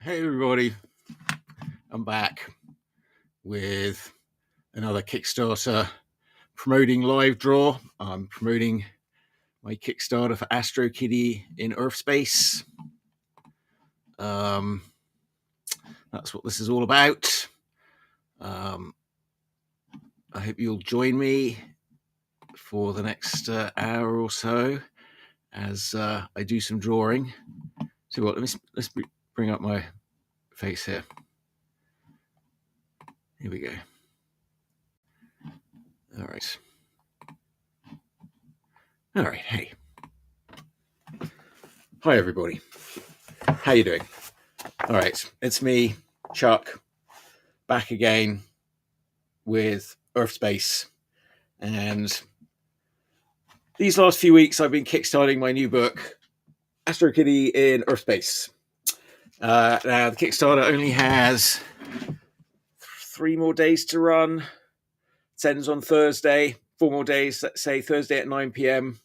Hey everybody, I'm back with another Kickstarter promoting live draw. I'm promoting my Kickstarter for Astrokitty in Urfspace. That's what this is all about. I hope you'll join me for the next hour or so as I do some drawing. So what? Let's bring up my face here. Here we go. All right. Hey. Hi everybody. How you doing? All right. It's me, Chuck, back again with Urfspace. And these last few weeks, I've been kickstarting my new book, Astrokitty in Urfspace. Now, the Kickstarter only has 3 more days to run. It ends on Thursday. 4 more days, let's say Thursday at 9 p.m.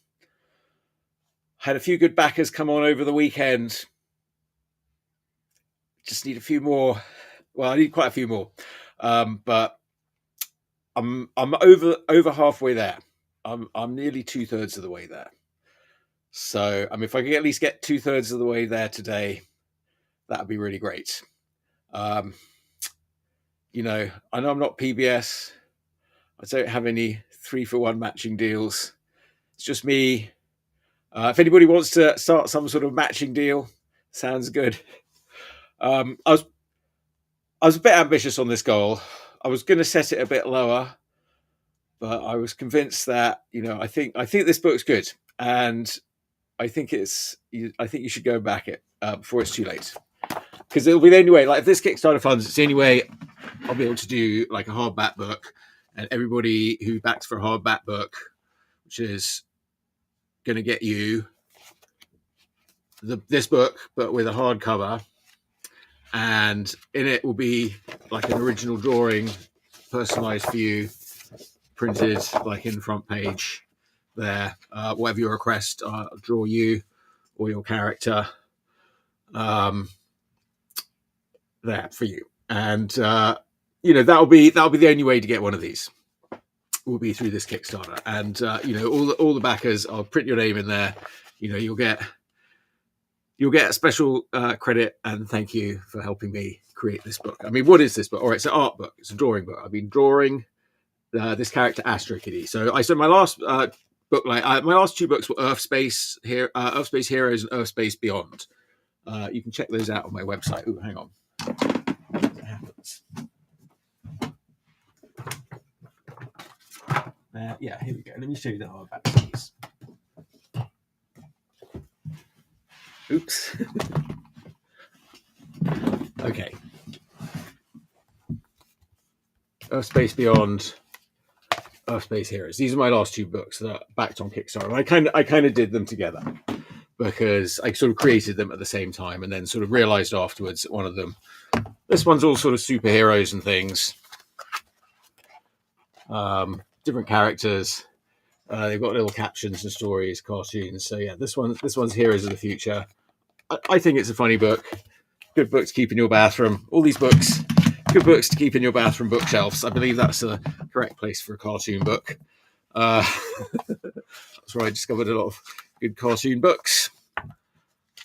Had a few good backers come on over the weekend. Just need a few more. Well, I need quite a few more. But I'm over halfway there. I'm nearly 2/3 of the way there. So, if I could at least get 2/3 of the way there today, that would be really great. I know I'm not PBS. I don't have any 3-for-1 matching deals. It's just me. If anybody wants to start some sort of matching deal, sounds good. I was a bit ambitious on this goal. I was going to set it a bit lower, but I was convinced that I think this book's good, and I think you should go and back it before it's too late, because it'll be the only way. Like, if this Kickstarter funds, it's the only way I'll be able to do like a hardback book, and everybody who backs for a hardback book, which is going to get you this book, but with a hardcover, and in it will be like an original drawing, personalized for you, printed like in the front page there. Whatever your request, I'll draw you or your character there for you, and that'll be the only way to get one of these. Will be through this Kickstarter, and all the backers, I'll print your name in there. You'll get a special credit and thank you for helping me create this book. What is this book? All right, it's an art book. It's a drawing book. I've been drawing this character Astrokitty. So my last book, my last 2 books were Urfspace Heroes and Urfspace Beyond. You can check those out on my website. Ooh, hang on. What happens? Yeah, here we go. Let me show you the hardback piece. Oops. Okay. Urfspace Beyond, Urfspace Heroes. These are my last 2 books that are backed on Kickstarter. I kind of did them together because I sort of created them at the same time, and then sort of realized afterwards that one of them, this one's all sort of superheroes and things, different characters. They've got little captions and stories, cartoons. So yeah, this one's Heroes of the Future. I think it's a funny book. Good book to keep in your bathroom. All these books, good books to keep in your bathroom bookshelves. I believe that's the correct place for a cartoon book. That's where I discovered a lot of good cartoon books.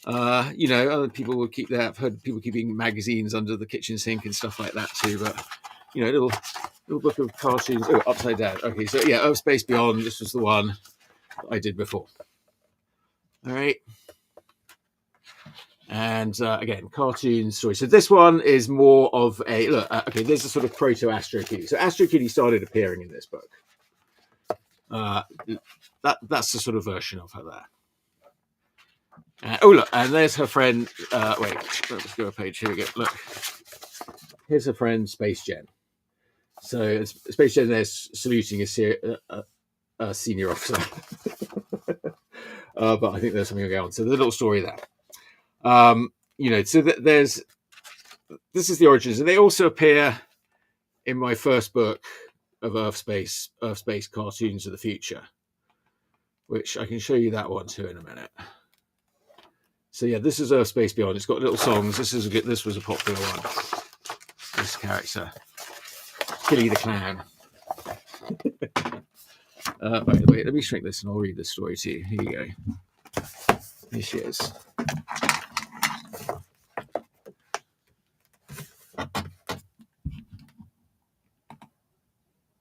Other people will keep that. I've heard people keeping magazines under the kitchen sink and stuff like that too. But little book of cartoons. Oh, upside down. Okay, so yeah, Urfspace Beyond. This was the one that I did before. All right. And again, cartoon story. So this one is more of a look. Okay, there's a sort of proto Astrokitty. So Astrokitty started appearing in this book. That's the sort of version of her there. Oh look, and there's her friend. Wait, let's go a page. Here we go. Look, here's her friend Space Jen. So Space Jen there's saluting a senior officer. But I think there's something going on. So the little story there. So there's this is the origins, and they also appear in my first book of Urfspace Cartoons of the Future, which I can show you that one too in a minute. So yeah, this is Urfspace Beyond. It's got little songs. This was a popular one. This character, Killy the Clown. Wait, let me shrink this and I'll read this story to you. Here you go. Here she is.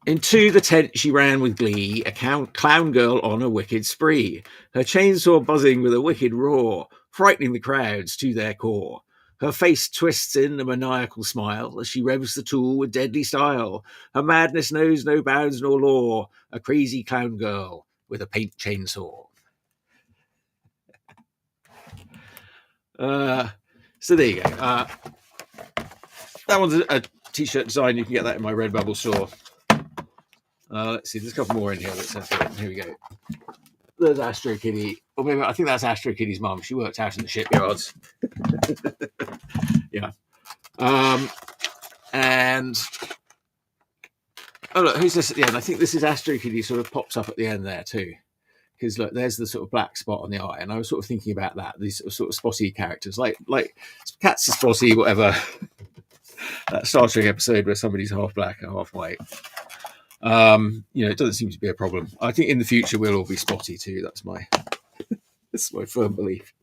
Into the tent she ran with glee, a clown girl on a wicked spree, her chainsaw buzzing with a wicked roar, frightening the crowds to their core. Her face twists in a maniacal smile as she revs the tool with deadly style. Her madness knows no bounds nor law, a crazy clown girl with a paint chainsaw. So there you go. That one's a t-shirt design. You can get that in my Redbubble store. Let's see, there's a couple more in here. Here we go. There's Astrokitty. Or maybe I think that's Astrokitty's mum. She worked out in the shipyards. Yeah. And oh look, who's this at the end? I think this is Astrokitty. Sort of pops up at the end there too, because look, there's the sort of black spot on the eye, and I was sort of thinking about that. These sort of spotty characters, like cats are spotty, whatever. That Star Trek episode where somebody's half black and half white. It doesn't seem to be a problem. I think in the future we'll all be spotty too. That's my firm belief.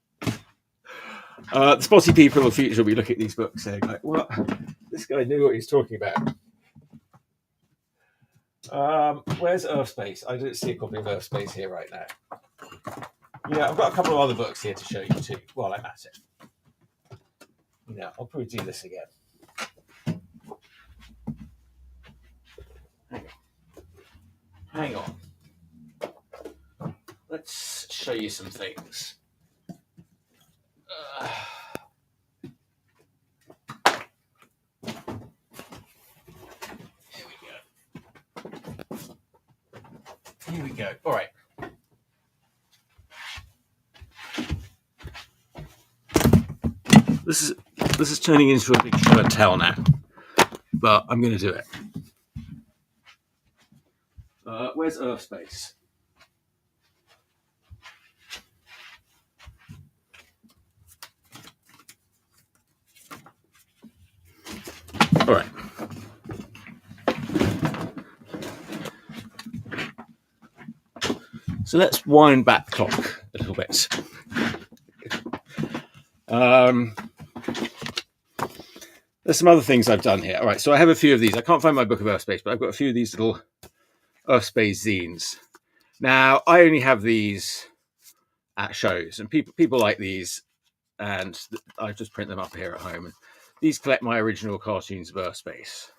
The spotty people of the future will be looking at these books saying, like, what? This guy knew what he was talking about. Where's Urfspace? I don't see a copy of Urfspace here right now. Yeah, I've got a couple of other books here to show you too while I'm at it. Yeah, I'll probably do this again. Hang on. Let's show you some things. Here we go. All right. This is turning into a big show and tell now, but I'm going to do it. Where's Urfspace? All right. So let's wind back the clock a little bit. There's some other things I've done here. All right, so I have a few of these. I can't find my book of Urfspace, but I've got a few of these little Urfspace zines. Now, I only have these at shows, and people like these, and I just print them up here at home. And these collect my original cartoons of Urfspace.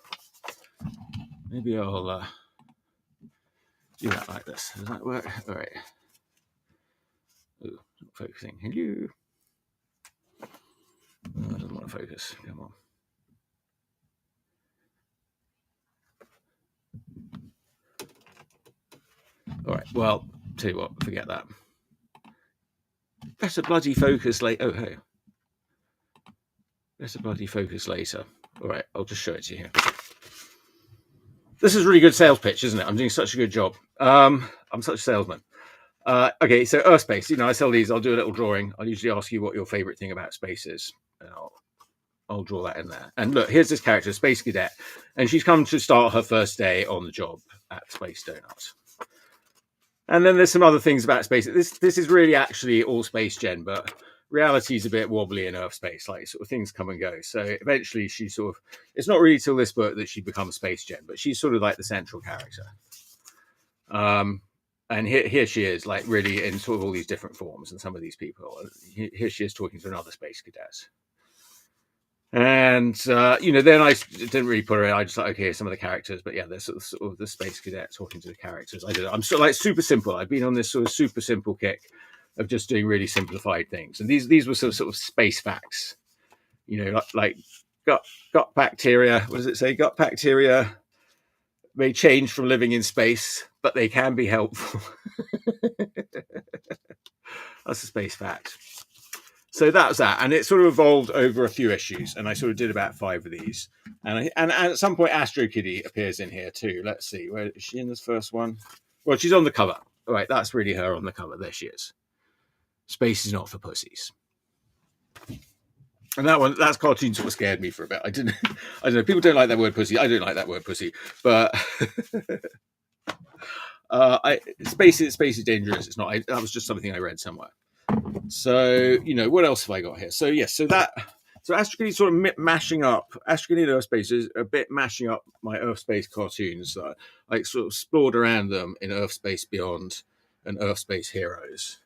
Maybe I'll do that like this. Does that work? All right. Ooh, not focusing. Hello. Oh, I don't want to focus. Come on. All right. Well, tell you what. Forget that. Better bloody focus later. Oh, hey. Better bloody focus later. All right. I'll just show it to you here. This is a really good sales pitch, isn't it? I'm doing such a good job. I'm such a salesman. Okay, so Urfspace. I sell these. I'll do a little drawing. I'll usually ask you what your favorite thing about space is. And I'll draw that in there. And look, here's this character, Space Cadet. And she's come to start her first day on the job at Space Donut. And then there's some other things about space. This is really actually all space gen, but reality is a bit wobbly in Urfspace. Like sort of things come and go. So eventually she sort of, it's not really till this book that she becomes space gen, but she's sort of like the central character. And here she is, like really in sort of all these different forms and some of these people. Here she is talking to another space cadet. And, then I didn't really put her in. I just like, okay, some of the characters. But yeah, there's sort of the space cadet talking to the characters. I'm sort of like super simple. I've been on this sort of super simple kick of just doing really simplified things. And these were sort of space facts. Like gut bacteria. What does it say? Gut bacteria may change from living in space, but they can be helpful. That's a space fact. So that was that, and it sort of evolved over a few issues, and I sort of did about 5 of these. And at some point, Astrokitty appears in here too. Let's see, where is she in this first one? Well, she's on the cover. All right, that's really her on the cover. There she is. Space is not for pussies. And that's cartoon sort of scared me for a bit. I don't know. People don't like that word pussy. I don't like that word pussy, but space is dangerous. It's not. That was just something I read somewhere. So what else have I got here? So yes, so Astrokitty sort of mashing up. Astrokitty and Urfspace is a bit mashing up my Urfspace cartoons. I sort of explored around them in Urfspace Beyond and Urfspace Heroes.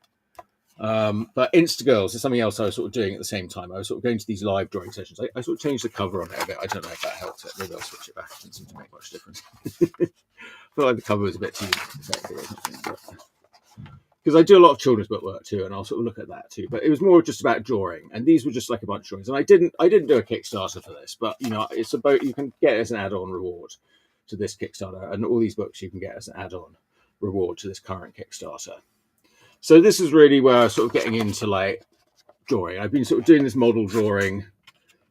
But Instagirls is something else I was sort of doing at the same time. I was sort of going to these live drawing sessions. I sort of changed the cover on it a bit. I don't know if that helped it. Maybe I'll switch it back. It doesn't seem to make much difference. I feel like the cover was a bit too because I do a lot of children's book work too, and I'll sort of look at that too. But it was more just about drawing, and these were just like a bunch of drawings. And I didn't do a Kickstarter for this, but it's about, you can get it as an add-on reward to this Kickstarter, and all these books you can get as an add-on reward to this current Kickstarter. So this is really where I was sort of getting into like drawing. I've been sort of doing this model drawing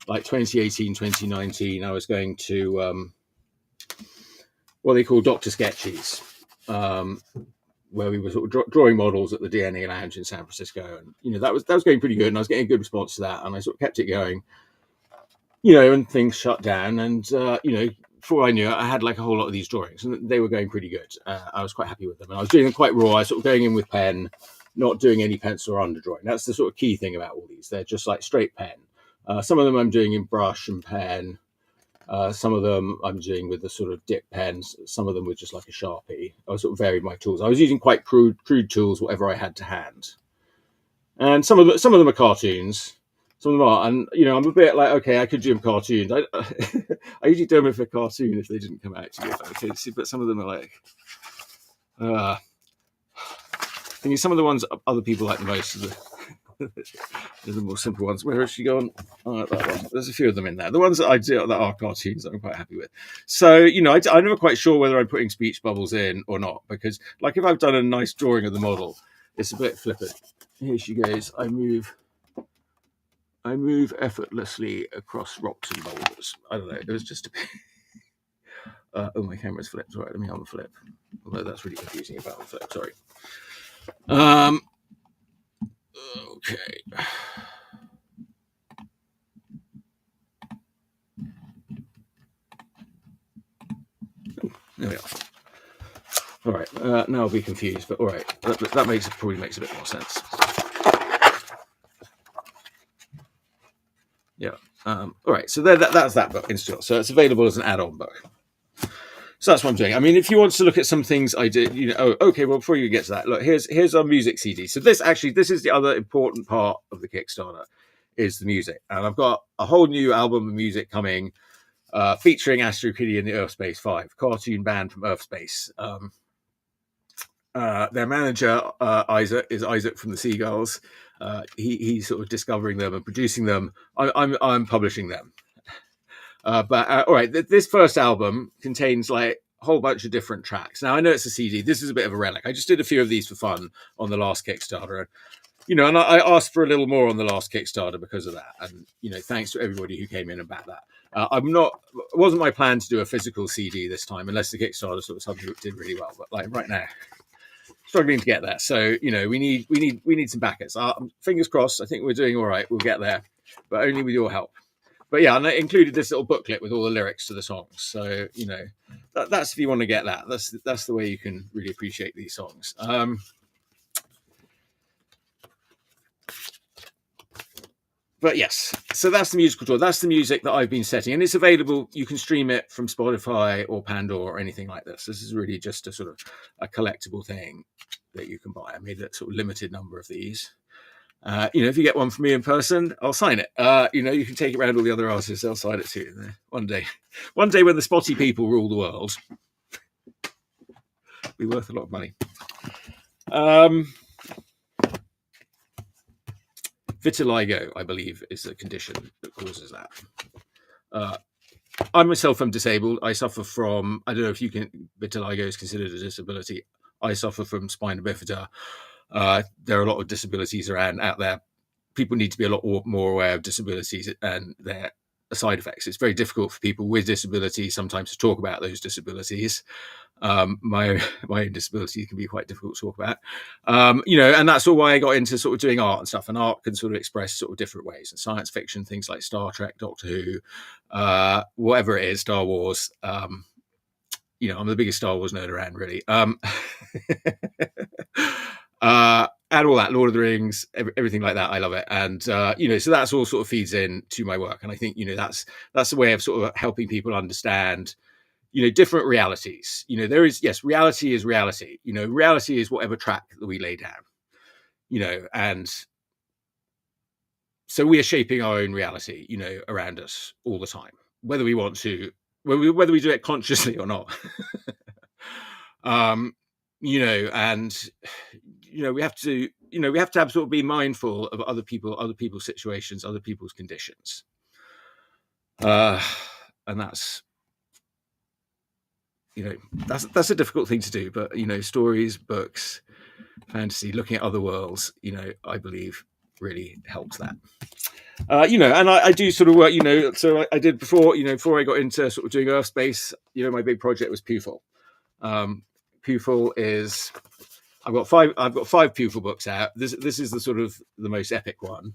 like 2018, 2019. I was going to what they call Dr. Sketches, where we were sort of drawing models at the DNA Lounge in San Francisco, and that was going pretty good, and I was getting a good response to that, and I sort of kept it going, and things shut down, and before I knew it, I had like a whole lot of these drawings, and they were going pretty good. I was quite happy with them, and I was doing them quite raw. I was sort of going in with pen, not doing any pencil or underdrawing. That's the sort of key thing about all these. They're just like straight pen. Some of them I'm doing in brush and pen. Some of them I'm doing with the sort of dip pens. Some of them with just like a Sharpie. I was sort of varied my tools. I was using quite crude tools, whatever I had to hand. And some of them are cartoons. Some of them are, and I'm a bit like, okay, I could do cartoons. I usually do them for a cartoon if they didn't come out to you. Okay, but some of them are like, I think some of the ones other people like the most are the more simple ones. Where has she gone? Oh, that one. There's a few of them in there. The ones that I do that are cartoons, I'm quite happy with. So I'm never quite sure whether I'm putting speech bubbles in or not, because like if I've done a nice drawing of the model, it's a bit flippant. Here she goes. I move effortlessly across rocks and boulders. I don't know. It was just a bit. My camera's flipped. Right, let me unflip. Although that's really confusing about the flip. Sorry. Okay. There we are. All right. Now I'll be confused, but all right. That probably makes a bit more sense. Yeah. All right. So that's that book installed. So it's available as an add-on book. So that's what I'm doing. I mean, if you want to look at some things I did, okay. Well, before you get to that, look, here's our music CD. So this is the other important part of the Kickstarter, is the music, and I've got a whole new album of music coming, featuring Astrokitty and the Urfspace 5 cartoon band from Urfspace. Their manager Isaac is Isaac from the Seagulls. He's sort of discovering them and producing them. I'm publishing them. But all right, this first album contains like a whole bunch of different tracks. Now I know it's a CD. This is a bit of a relic. I just did a few of these for fun on the last Kickstarter, and I asked for a little more on the last Kickstarter because of that. And thanks to everybody who came in and backed that. It wasn't my plan to do a physical CD this time, unless the Kickstarter sort of something did really well. But like right now, struggling to get there. So we need some backers. Fingers crossed. I think we're doing all right. We'll get there, but only with your help. But yeah, and I included this little booklet with all the lyrics to the songs. So that's if you want to get that. That's the way you can really appreciate these songs. But yes, so that's the musical tour. That's the music that I've been setting, and it's available. You can stream it from Spotify or Pandora or anything like this. This is really just a sort of a collectible thing that you can buy. I made a sort of limited number of these. If you get one from me in person, I'll sign it. You can take it around all the other artists. They'll sign it too. One day when the spotty people rule the world, it'll be worth a lot of money. Vitiligo, I believe, is the condition that causes that. I myself am disabled. I suffer from, I don't know if vitiligo is considered a disability. I suffer from spina bifida. There are a lot of disabilities out there. People need to be a lot more aware of disabilities and their side effects. It's very difficult for people with disabilities sometimes to talk about those disabilities. My own disability can be quite difficult to talk about. And that's all why I got into sort of doing art and stuff. And art can sort of express sort of different ways. And science fiction, things like Star Trek, Doctor Who, whatever it is, Star Wars. I'm the biggest Star Wars nerd around, really. And all that, Lord of the Rings, everything like that. I love it. And, so that's all sort of feeds in to my work. And I think, that's a way of sort of helping people understand, different realities. There is, yes, reality is reality. Reality is whatever track that we lay down, and so we are shaping our own reality, around us all the time, whether we want to, whether we do it consciously or not. And we have to have sort of be mindful of other people's situations, other people's conditions. And that's that's a difficult thing to do, but stories, books, fantasy, looking at other worlds, I believe really helps that. And I do sort of work, so I did before I got into sort of doing Urfspace, my big project was Pufel. Pufel is, I've got five Pufel books out. This is the sort of the most epic one.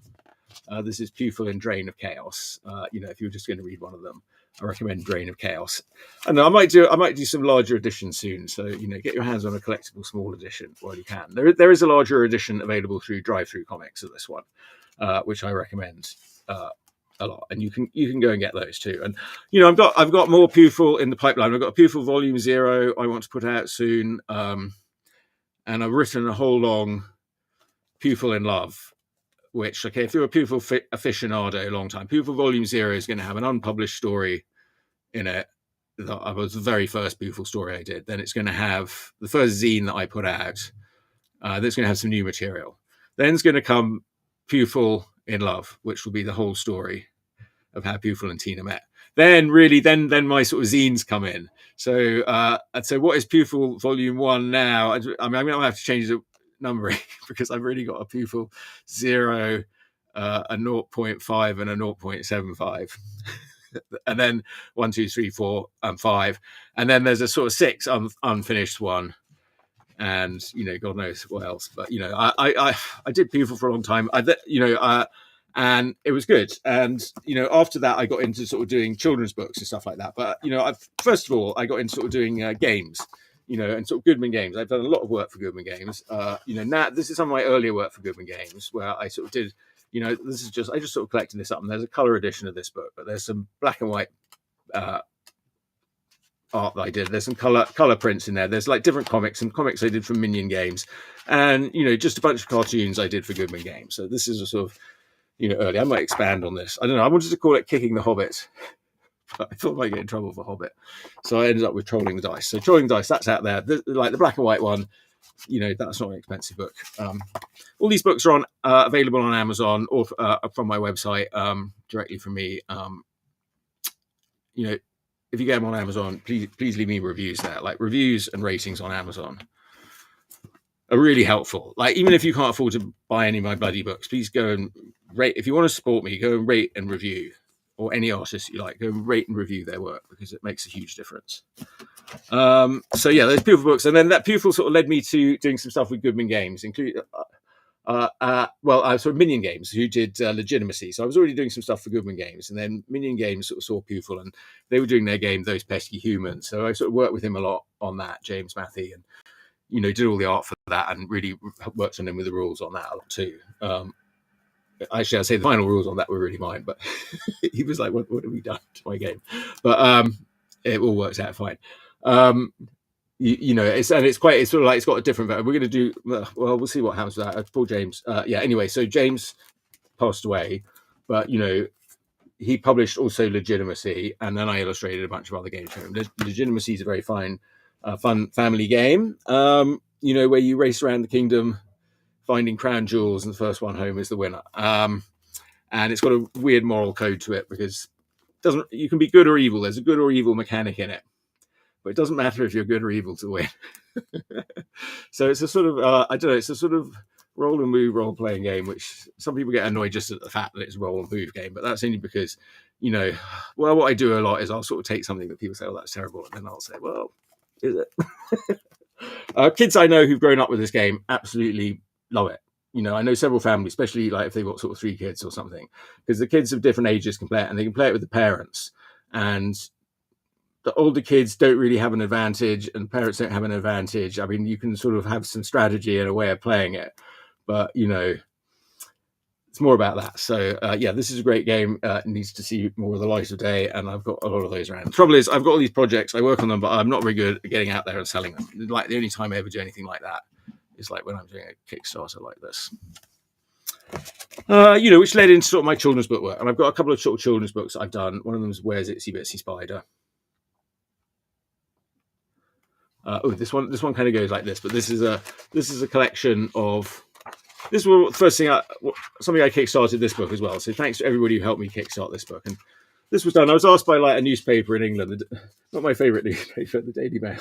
This is Pufel and Drain of Chaos. If you're just going to read one of them, I recommend Drain of Chaos. And I might do some larger editions soon. So get your hands on a collectible small edition while you can. There is a larger edition available through Drive-Through Comics of this one, which I recommend a lot. And you can go and get those too. And I've got more Pufel in the pipeline. I've got a Pufel Volume 0 I want to put out soon. And I've written a whole long Pufel in Love, which, if you're a Pufel aficionado, a long time, Pufel Volume 0 is going to have an unpublished story in it. That was the very first Pufel story I did. Then it's going to have the first zine that I put out. That's going to have some new material. Then it's going to come Pufel in Love, which will be the whole story of how Pufel and Tina met. Then my sort of zines come in. So what is Pufel Volume 1 now? I'm going to have to change the numbering because I've really got a Pufel 0, a 0.5 and a 0.75. And then 1, 2, 3, 4, and 5. And then there's a sort of 6 unfinished one. And, God knows what else. But, I did Pufel for a long time. And it was good. And, after that, I got into sort of doing children's books and stuff like that. But, first of all, I got into sort of doing games, and sort of Goodman Games. I've done a lot of work for Goodman Games. Now this is some of my earlier work for Goodman Games where I sort of did, I just sort of collected this up. And there's a color edition of this book, but there's some black and white art that I did. There's some color prints in there. There's like different comics I did for Minion Games, and just a bunch of cartoons I did for Goodman Games. So this is a sort of early. I might expand on this. I don't know. I wanted to call it Kicking the Hobbit, but I thought I might get in trouble for Hobbit, so I ended up with Trolling the Dice. So Trolling the Dice, that's out there. Like the black and white one, that's not an expensive book. All these books are available on Amazon or from my website directly from me. If you get them on Amazon, please leave me reviews there. Like reviews and ratings on Amazon are really helpful. Like even if you can't afford to buy any of my bloody books, please go and rate. If you want to support me, go and rate and review, or any artist you like, go and rate and review their work because it makes a huge difference. So yeah, there's Pufel books, and then that Pufel sort of led me to doing some stuff with Goodman Games, including sort of Minion Games, who did Legitimacy. So I was already doing some stuff for Goodman Games, and then Minion Games sort of saw Pufel, and they were doing their game, Those Pesky Humans. So I sort of worked with him a lot on that, James Matthey, and did all the art for that, and really worked on him with the rules on that a lot too. Actually, I'd say the final rules on that were really mine, but he was like, "What have we done to my game?" But it all works out fine. It's sort of like it's got a different. We're going to do well. We'll see what happens with that. Poor James. Anyway, so James passed away, but he published also Legitimacy, and then I illustrated a bunch of other games for him. Legitimacy is a very fun family game. Where you race around the kingdom, finding crown jewels, and the first one home is the winner. And it's got a weird moral code to it because you can be good or evil. There's a good or evil mechanic in it. But it doesn't matter if you're good or evil to win. So it's a sort of, it's a sort of roll and move role playing game, which some people get annoyed just at the fact that it's a roll and move game. But that's only because, what I do a lot is I'll sort of take something that people say, oh, that's terrible. And then I'll say, well, Is it? Kids I know who've grown up with this game absolutely love it. You know, I know several families, especially like if they've got sort of 3 kids or something, because the kids of different ages can play it, and they can play it with the parents. And the older kids don't really have an advantage, and parents don't have an advantage. I mean, you can sort of have some strategy and a way of playing it, but you know, it's more about that. So yeah, this is a great game. It needs to see more of the light of day, and I've got a lot of those around. The trouble is, I've got all these projects, I work on them, but I'm not very good at getting out there and selling them. Like the only time I ever do anything like that is like when I'm doing a Kickstarter like this. You know, which led into sort of my children's book work, and I've got a couple of sort of children's books that I've done. One of them is Where's Itsy Bitsy Spider. This one kind of goes like this, but this is a collection of. This was the first thing something I kickstarted this book as well. So thanks to everybody who helped me kickstart this book. And this was done. I was asked by like a newspaper in England, not my favourite newspaper, the Daily Mail.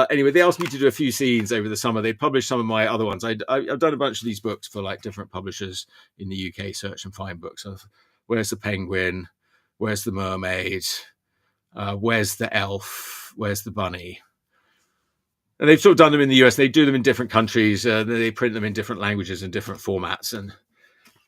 Anyway, they asked me to do a few scenes over the summer. They published some of my other ones. I've done a bunch of these books for like different publishers in the UK. Search and find books of Where's the Penguin, Where's the Mermaid, Where's the Elf, Where's the Bunny. And they've sort of done them in the US. They do them in different countries. They print them in different languages and different formats. And,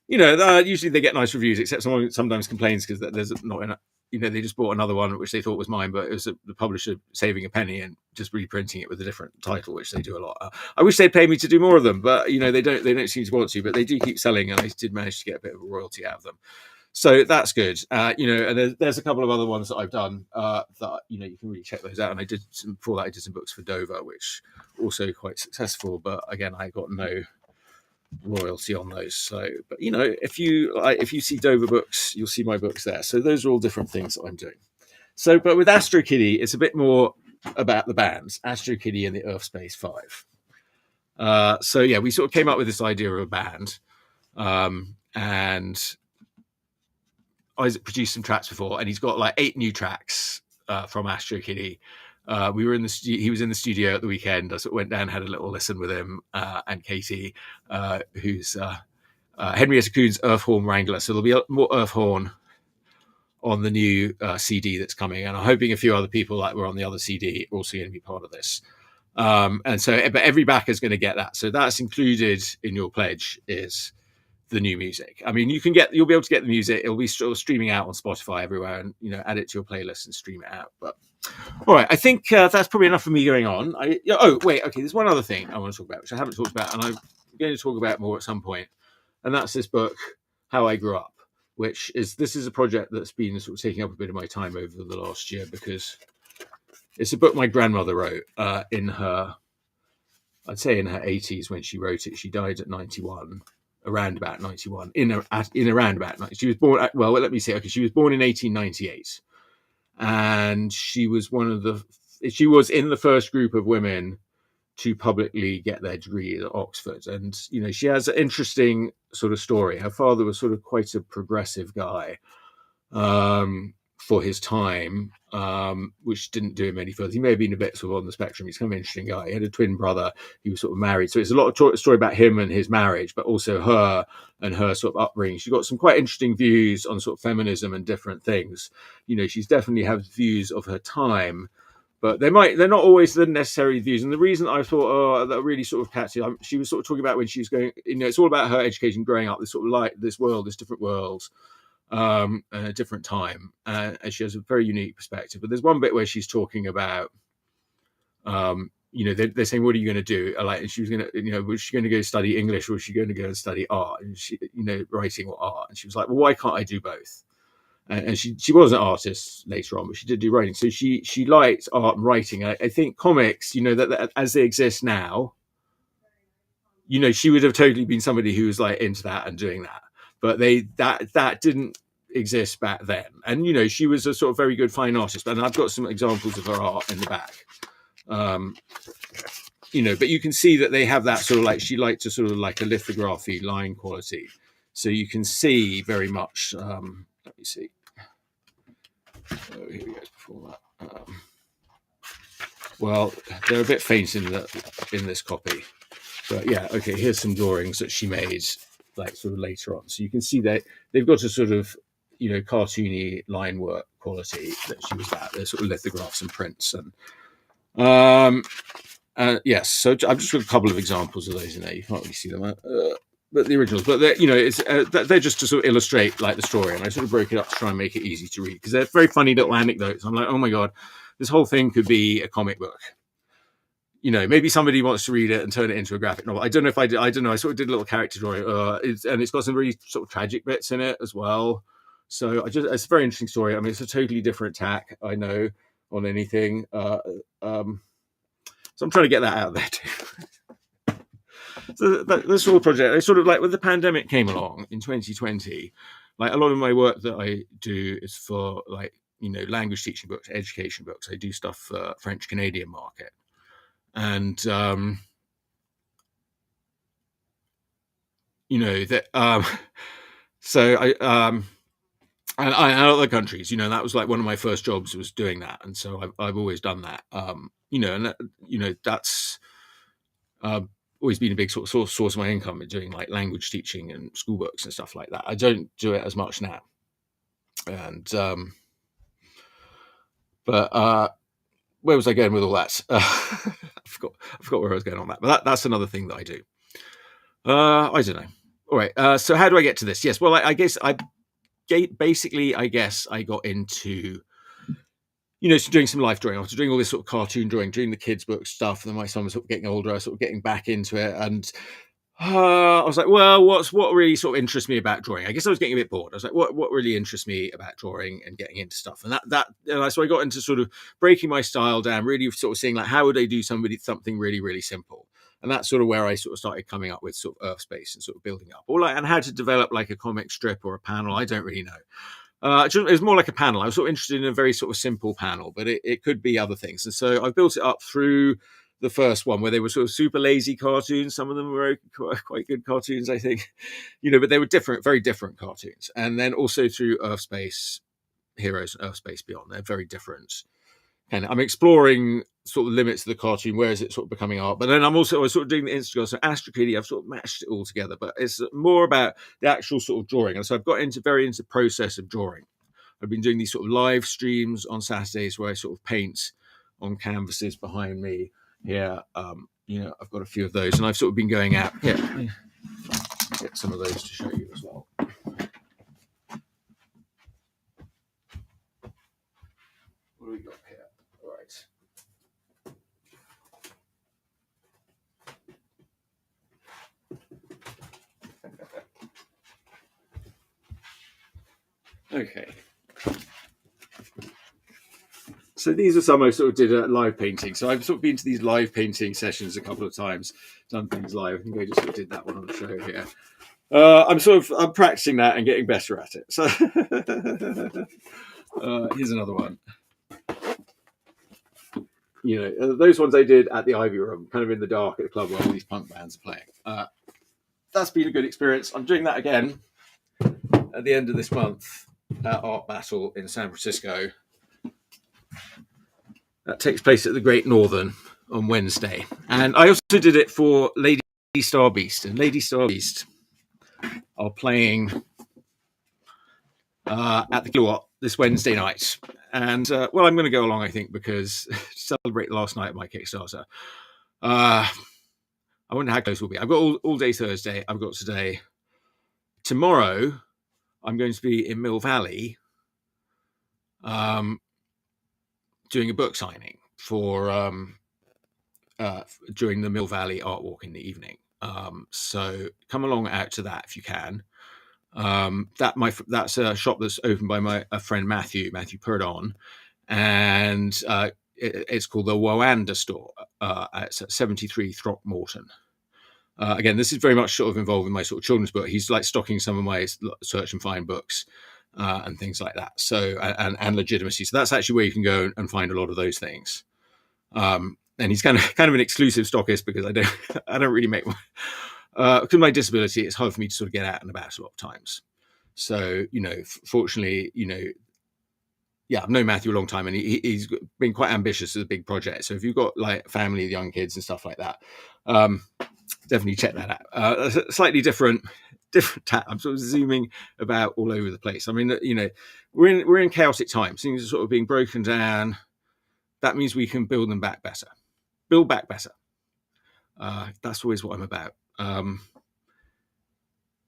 you know, usually they get nice reviews, except someone sometimes complains because there's not enough. You know, they just bought another one, which they thought was mine, but it was the publisher saving a penny and just reprinting it with a different title, which they do a lot. I wish they'd pay me to do more of them, but, you know, they don't seem to want to, but they do keep selling, and I did manage to get a bit of a royalty out of them. So that's good. You know, and there's a couple of other ones that I've done that, you know, you can really check those out. And I did before that, I did some books for Dover, which also quite successful. But again, I got no royalty on those. So, but you know, if you see Dover books, you'll see my books there. So those are all different things that I'm doing. So, but with Astrokitty, it's a bit more about the bands, Astrokitty and the Urfspace 5. So yeah, we sort of came up with this idea of a band, and Isaac produced some tracks before, and he's got like 8 new tracks from Astrokitty. We were in the he was in the studio at the weekend. I sort of went down, had a little listen with him and Katie, who's Henrietta Kuhn's Earth Horn Wrangler. So there'll be more Earth Horn on the new CD that's coming, and I'm hoping a few other people like were on the other CD are also going to be part of this. And so, but every backer is going to get that. So that's included in your pledge is the new music. I mean, you'll be able to get the music. It'll be sort of streaming out on Spotify everywhere, and you know, add it to your playlist and stream it out. But all right, I think that's probably enough for me going on. Oh wait, okay. There's one other thing I want to talk about, which I haven't talked about, and I'm going to talk about more at some point, and that's this book, How I Grew Up, this is a project that's been sort of taking up a bit of my time over the last year because it's a book my grandmother wrote in her 80s when she wrote it. She died at 91. Around about 91, in around about 90. She was born, well, let me say, okay, she was born in 1898, and she was in the first group of women to publicly get their degree at Oxford. And, you know, she has an interesting sort of story. Her father was sort of quite a progressive guy for his time, which didn't do him any further. He may have been a bit sort of on the spectrum. He's kind of an interesting guy. He had a twin brother. He was sort of married. So it's a lot of story about him and his marriage, but also her and her sort of upbringing. She's got some quite interesting views on sort of feminism and different things. You know, she's definitely has views of her time, but they're not always the necessary views. And the reason I thought, that really sort of catchy, she was sort of talking about when she was going, you know, it's all about her education, growing up, this sort of like this different world, a different time, and she has a very unique perspective. But there's one bit where she's talking about, you know, they're saying, "What are you going to do?" And she was going to, you know, was she going to go study English or was she going to go and study art? And she, you know, writing or art. And she was like, "Well, why can't I do both?" And she was an artist later on, but she did do writing. So she liked art and writing. I think comics, you know, that as they exist now, you know, she would have totally been somebody who was like into that and doing that. But that didn't exist back then. And, you know, she was a sort of very good fine artist. And I've got some examples of her art in the back. You know, but you can see that they have that sort of like, she liked to sort of like a lithography line quality. So you can see very much, let me see. Oh, here we go before that. Well, they're a bit faint in this copy. But yeah, okay, here's some drawings that she made like sort of later on. So you can see that they've got a sort of cartoony line work quality that she was at. There's sort of lithographs and prints, and yes. So I've just got a couple of examples of those in there. You can't really see them, but the originals. But they're just to sort of illustrate like the story, and I sort of broke it up to try and make it easy to read because they're very funny little anecdotes. I'm like, oh my god, this whole thing could be a comic book. Maybe somebody wants to read it and turn it into a graphic novel. I don't know if I did. I don't know. I sort of did a little character drawing, and it's got some really sort of tragic bits in it as well. So it's a very interesting story. I mean, it's a totally different tack, I know, on anything. So I'm trying to get that out there too. So this whole project, I sort of like when the pandemic came along in 2020, like a lot of my work that I do is for like, language teaching books, education books. I do stuff for French Canadian market. And so I and other countries, that was like one of my first jobs was doing that, and so I've always done that. That's always been a big sort of source of my income in doing like language teaching and school books and stuff like that. I don't do it as much now, and but where was I going with all that? I forgot where I was going on that. But that's another thing that I do. I don't know. All right. So how do I get to this? Yes. Well, I guess I got into, doing some life drawing. After doing all this sort of cartoon drawing, doing the kids' book stuff. And then my son was sort of getting older. I was sort of getting back into it. And I was like, well, what really sort of interests me about drawing? I guess I was getting a bit bored. I was like, what really interests me about drawing and getting into stuff? And so I got into sort of breaking my style down, really sort of seeing like, how would I do something really, really simple? And that's sort of where I sort of started coming up with sort of Urfspace and sort of building up, and how to develop like a comic strip or a panel. I don't really know. It was more like a panel. I was sort of interested in a very sort of simple panel, but it could be other things. And so I built it up through the first one where they were sort of super lazy cartoons. Some of them were quite good cartoons, I think, but they were different, very different cartoons. And then also through Urfspace Heroes and Urfspace Beyond, they're very different. And I'm exploring sort of limits of the cartoon. Where is it sort of becoming art? But then I was sort of doing the Instagram. So Astrokitty, I've sort of matched it all together, but it's more about the actual sort of drawing. And so I've got very into the process of drawing. I've been doing these sort of live streams on Saturdays where I sort of paint on canvases behind me. Yeah, I've got a few of those, and I've sort of been going out. Yeah, get some of those to show you as well. What do we got here? All right. Okay. So these are some I sort of did live painting. So I've sort of been to these live painting sessions a couple of times, done things live. I think I just sort of did that one on the show here. I'm practicing that and getting better at it. So here's another one. Those ones I did at the Ivy Room, kind of in the dark at the club where all these punk bands are playing. That's been a good experience. I'm doing that again at the end of this month at Art Battle in San Francisco. That takes place at the Great Northern on Wednesday. And I also did it for Lady Starbeast. And Lady Starbeast are playing at the Kilowatt this Wednesday night. And, I'm going to go along, I think, because to celebrate the last night of my Kickstarter. I wonder how close we'll be. I've got all day Thursday. I've got today. Tomorrow, I'm going to be in Mill Valley doing a book signing for during the Mill Valley Art Walk in the evening. So come along out to that if you can. That's a shop that's opened by a friend Matthew Purdon, and it's called the Wowanda Store. It's at 73 Throckmorton. Again, this is very much sort of involved in my sort of children's book. He's like stocking some of my search and find books and things like that. So and legitimacy. So that's actually where you can go and find a lot of those things. And he's kind of an exclusive stockist because I don't really make because of my disability. It's hard for me to sort of get out and about a lot of times. So fortunately, I've known Matthew a long time, and he's been quite ambitious as a big project. So if you've got like family, young kids, and stuff like that, definitely check that out. Slightly different I'm sort of zooming about all over the place. I mean, we're in chaotic times. Things are sort of being broken down. That means we can build them back better. Build back better. That's always what I'm about.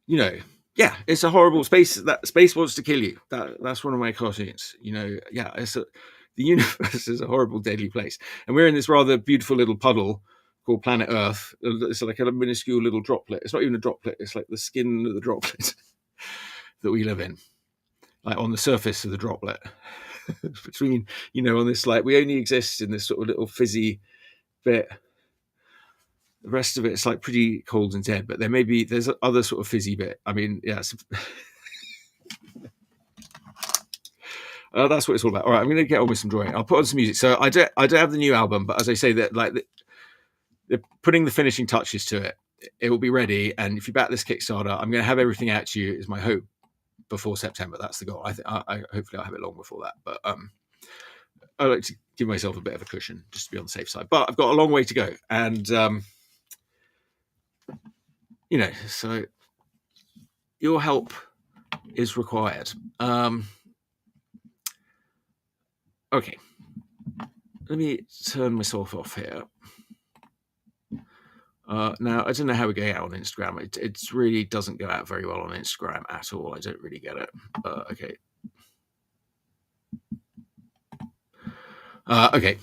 Yeah, it's a horrible space. That space wants to kill you. That's one of my cartoons. The universe is a horrible, deadly place, and we're in this rather beautiful little puddle called planet Earth. It's like a minuscule little droplet. It's not even a droplet. It's like the skin of the droplet that we live in, like on the surface of the droplet. Between, on this, like, we only exist in this sort of little fizzy bit. The rest of it's like pretty cold and dead, but there's other sort of fizzy bit. I mean, yeah. That's what it's all about. All right, I'm going to get on with some drawing. I'll put on some music. So I don't have the new album, but as I say, that like they're putting the finishing touches to it. It will be ready, and if you back this Kickstarter, I'm going to have everything out to you. Is my hope before September. That's the goal. I hopefully I'll have it long before that, but I like to give myself a bit of a cushion just to be on the safe side. But I've got a long way to go, and so your help is required. Okay, let me turn myself off here. Now, I don't know how we go out on Instagram. It really doesn't go out very well on Instagram at all. I don't really get it. Okay. Okay.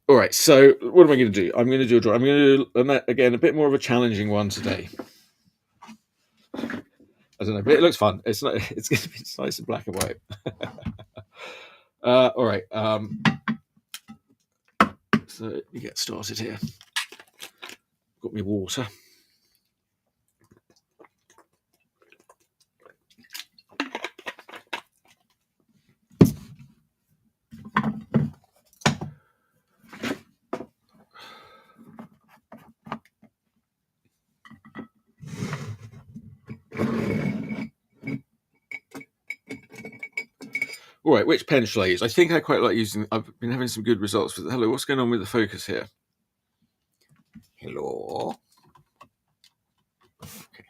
All right. So, what am I going to do? I'm going to do a draw. I'm going to do, again, a bit more of a challenging one today. I don't know, but it looks fun. It's going to be nice and black and white. All right. So let me get started here. Got me water. All right, which pen shall I use? I think I quite like using. I've been having some good results with. Hello, what's going on with the focus here? Hello. Okay.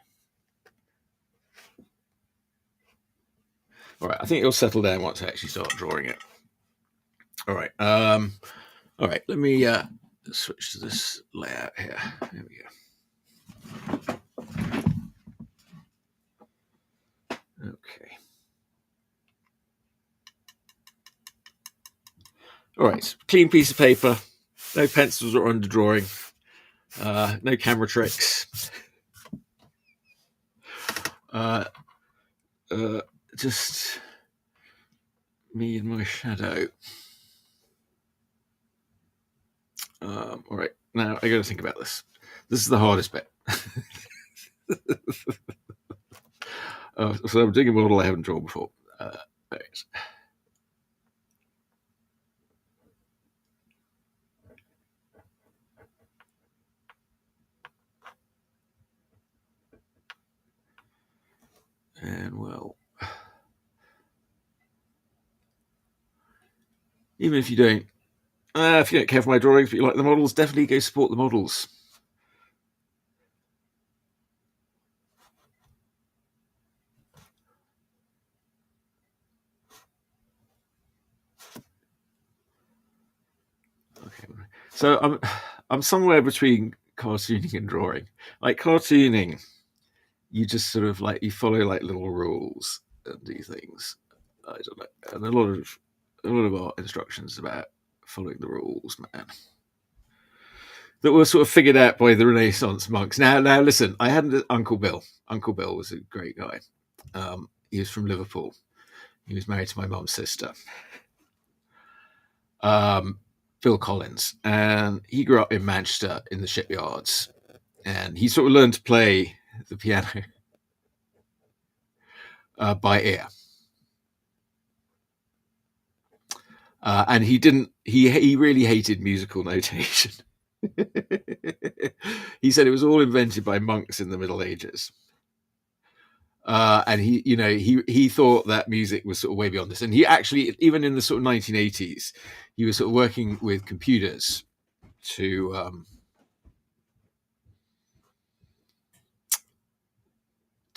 All right, I think it'll settle down once I actually start drawing it. All right. All right. Let me switch to this layout here. There we go. Okay. All right. Clean piece of paper. No pencils or underdrawing. No camera tricks. Just me and my shadow. All right, now I got to think about this. This is the hardest bit. So I'm doing a model I haven't drawn before. Right. And well, even if you don't care for my drawings, but you like the models, definitely go support the models. Okay, so I'm somewhere between cartooning and drawing. Like cartooning, you just sort of like you follow like little rules and do things. I don't know, and a lot of our instructions about following the rules, man. That were sort of figured out by the Renaissance monks. Now, listen. I had Uncle Bill. Uncle Bill was a great guy. He was from Liverpool. He was married to my mum's sister, Phil Collins, and he grew up in Manchester in the shipyards. And he sort of learned to play the piano by ear. And he didn't. He really hated musical notation. He said it was all invented by monks in the Middle Ages. And he thought that music was sort of way beyond this. And he actually, even in the sort of 1980s, he was sort of working with computers to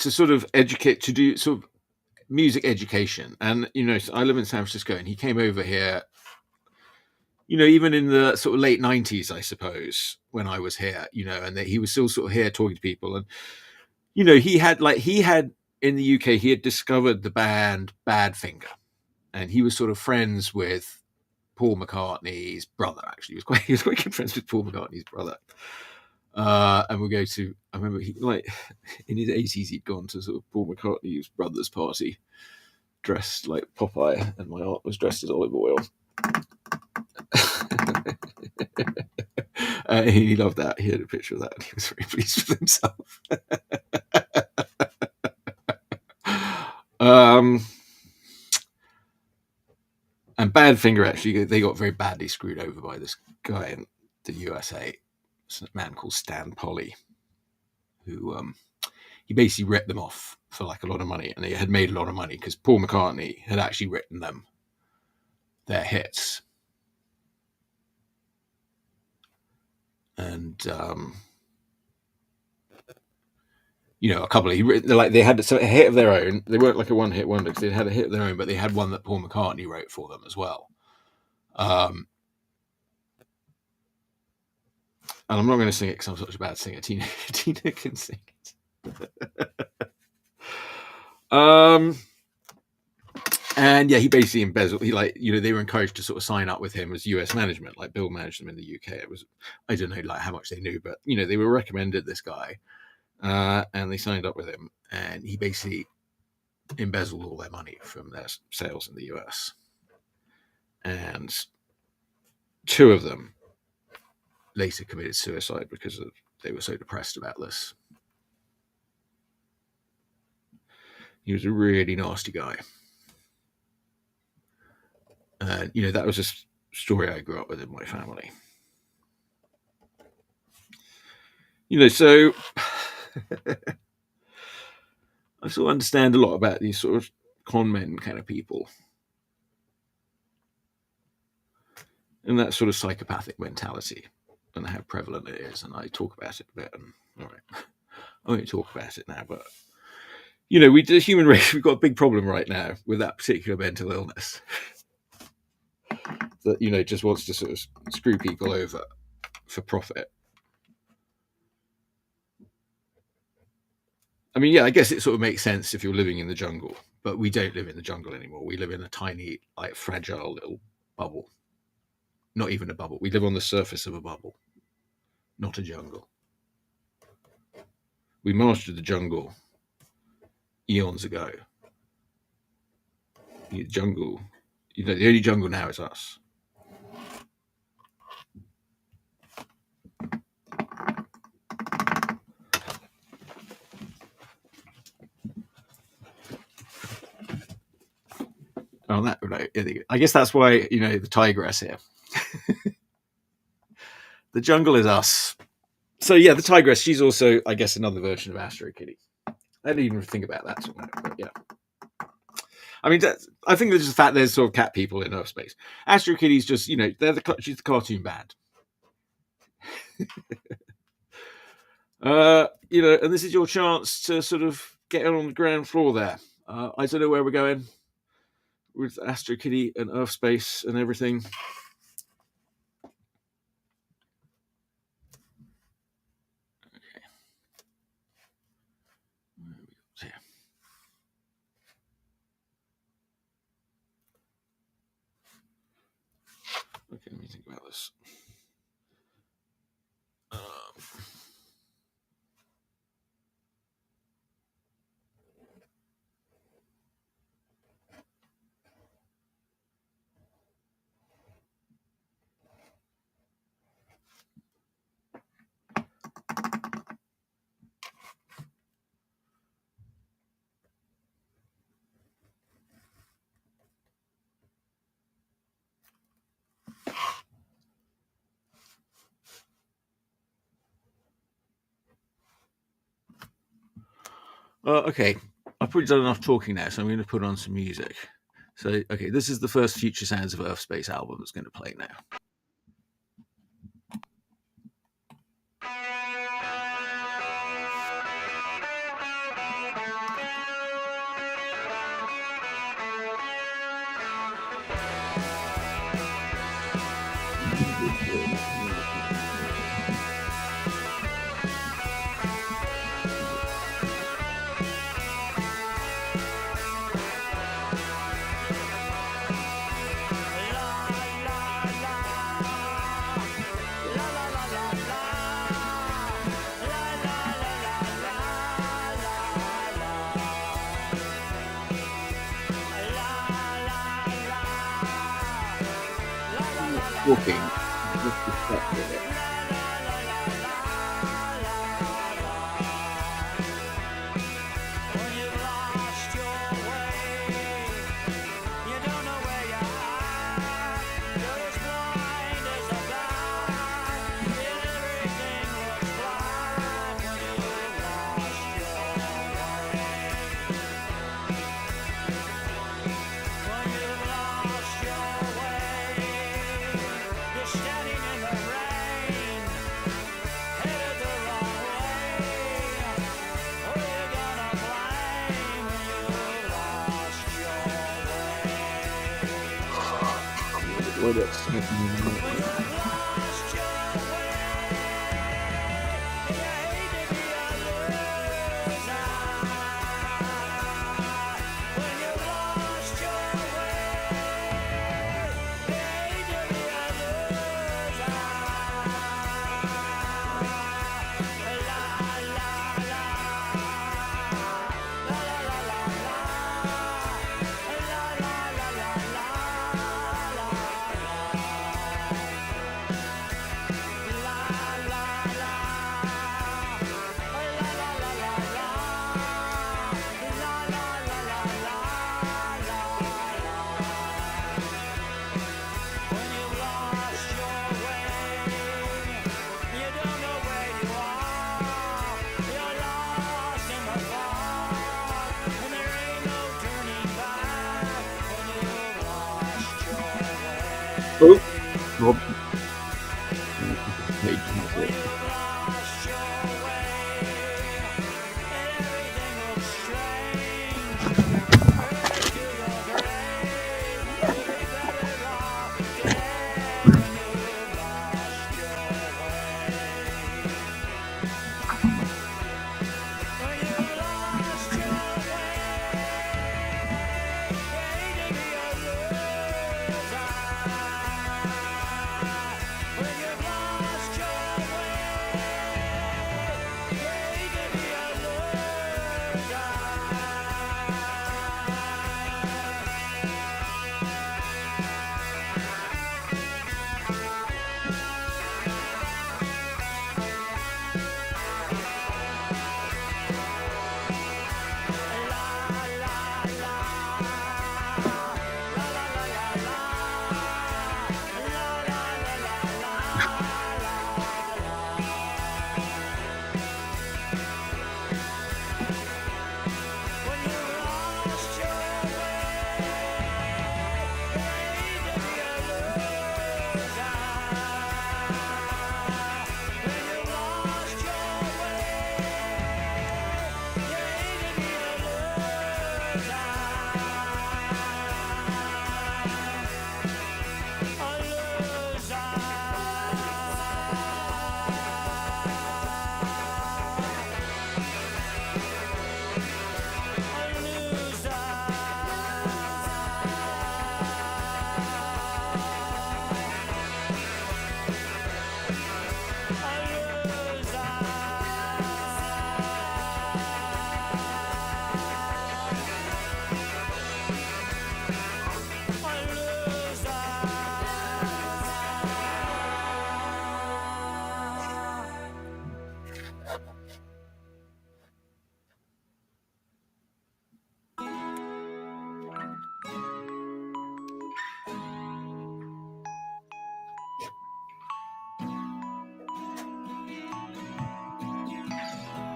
to sort of educate, to do sort of music education. And, you know, I live in San Francisco, and he came over here, you know, even in the sort of late 90s, I suppose, when I was here, you know, and he was still sort of here talking to people. And, you know, he had in the UK, he had discovered the band Badfinger, and he was sort of friends with Paul McCartney's brother. Actually, he was quite good friends with Paul McCartney's brother. And we'll go to, I remember he, like, in his 80s, he'd gone to sort of Paul McCartney's brother's party, dressed like Popeye, and my aunt was dressed as Olive Oil. He loved that. He had a picture of that, and he was very pleased with himself. And Badfinger, actually, they got very badly screwed over by this guy in the USA, a man called Stan Polly, who he basically ripped them off for like a lot of money, and they had made a lot of money because Paul McCartney had actually written them their hits. And you know, a couple of they had a hit of their own. They weren't like a one-hit wonder because they had a hit of their own, but they had one that Paul McCartney wrote for them as well. And I'm not going to sing it because I'm such a bad singer. Tina can sing it. And yeah, he basically embezzled. He, like, you know, they were encouraged to sort of sign up with him as US management, like Bill managed them in the UK. It was, I don't know, like how much they knew, but you know, they were recommended this guy, and they signed up with him, and he basically embezzled all their money from their sales in the US. And two of them later committed suicide because they were so depressed about this. He was a really nasty guy. And, you know, that was a story I grew up with in my family. You know, so I sort of understand a lot about these sort of con men kind of people. And that sort of psychopathic mentality and how prevalent it is. And I talk about it a bit. And all right, I won't talk about it now, but you know, the human race, we've got a big problem right now with that particular mental illness that, you know, just wants to sort of screw people over for profit. I mean, yeah, I guess it sort of makes sense if you're living in the jungle, but we don't live in the jungle anymore. We live in a tiny, like, fragile little bubble. Not even a bubble. We live on the surface of a bubble, not a jungle. We mastered the jungle eons ago. The jungle, you know, the only jungle now is us. Oh, that right. I guess that's why, you know, the tigress here. The jungle is us. So yeah, the tigress. She's also, I guess, another version of Astrokitty. I didn't even think about that, but yeah. I mean, I think there's the fact there's sort of cat people in Urfspace. Astrokitty's just, you know, she's the cartoon band. You know, and this is your chance to sort of get on the ground floor there. I don't know where we're going with Astrokitty and Urfspace and everything. Okay, let me think about this. Okay, I've probably done enough talking now, so I'm going to put on some music. So, okay, this is the first Future Sounds of Urfspace album that's going to play now. Walking. Just distracted with it. What else? Oh, Rob. Page has it.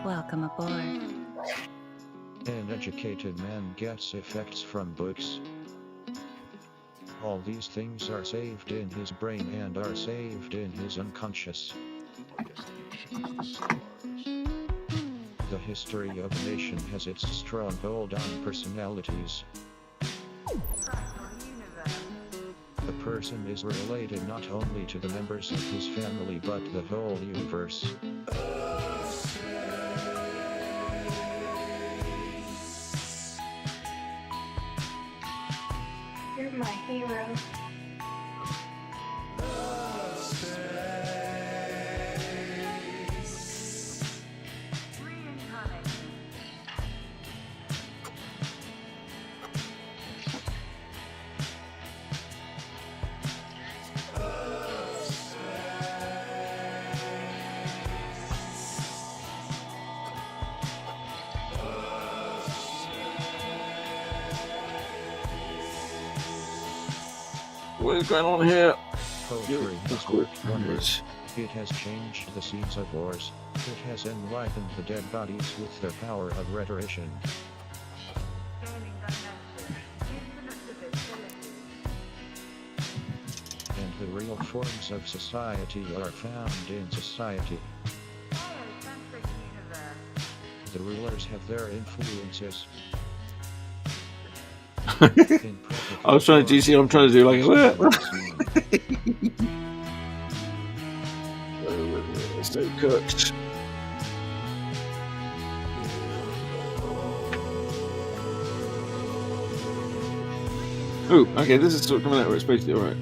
Welcome aboard. An educated man gets effects from books. All these things are saved in his brain and are saved in his unconscious. The history of a nation has its stronghold on personalities. The person is related not only to the members of his family but the whole universe. You're my hero. What is going on here? Poetry has worked wonders. It has changed the scenes of wars. It has enlivened the dead bodies with their power of rhetorician. And the real forms of society are found in society. The rulers have their influences. I was trying to do, see, I'm trying to do like a so cooked. Oh, okay, this is sort of coming out where it's supposed to be, alright.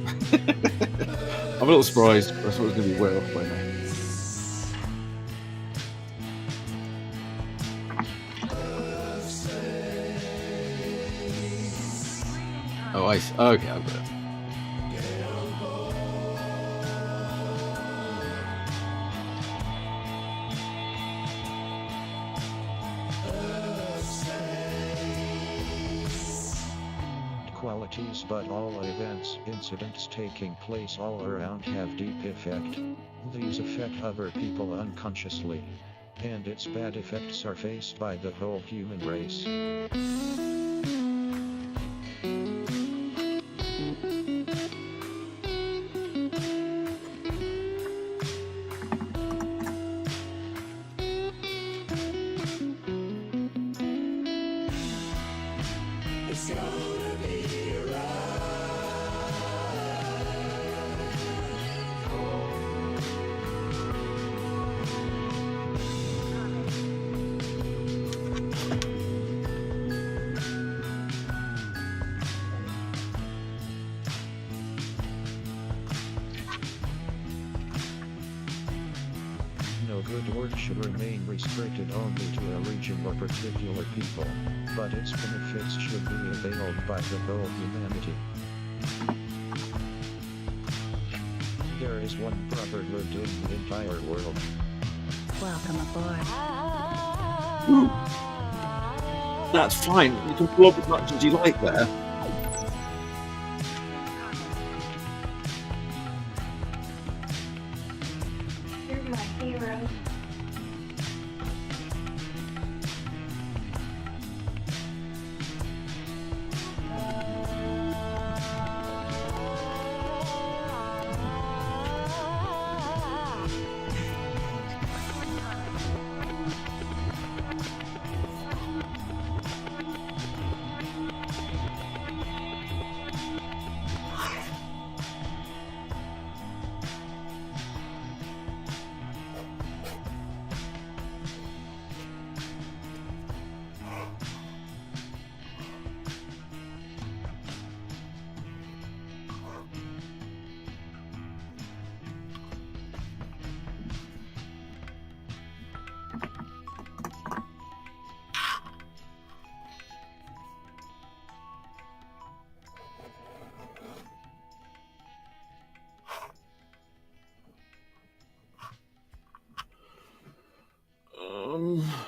I'm a little surprised. I thought it was going to be way off by now. Oh, I see. Okay, I've got it. Qualities, but all events, incidents taking place all around have deep effect. These affect other people unconsciously. And its bad effects are faced by the whole human race. No good word should remain restricted only to a region or particular people, but its benefits should be availed by the whole humanity. There is one brother lived in the entire world. Welcome aboard. Ooh. That's fine. You can blob as much as you like there. You're my hero.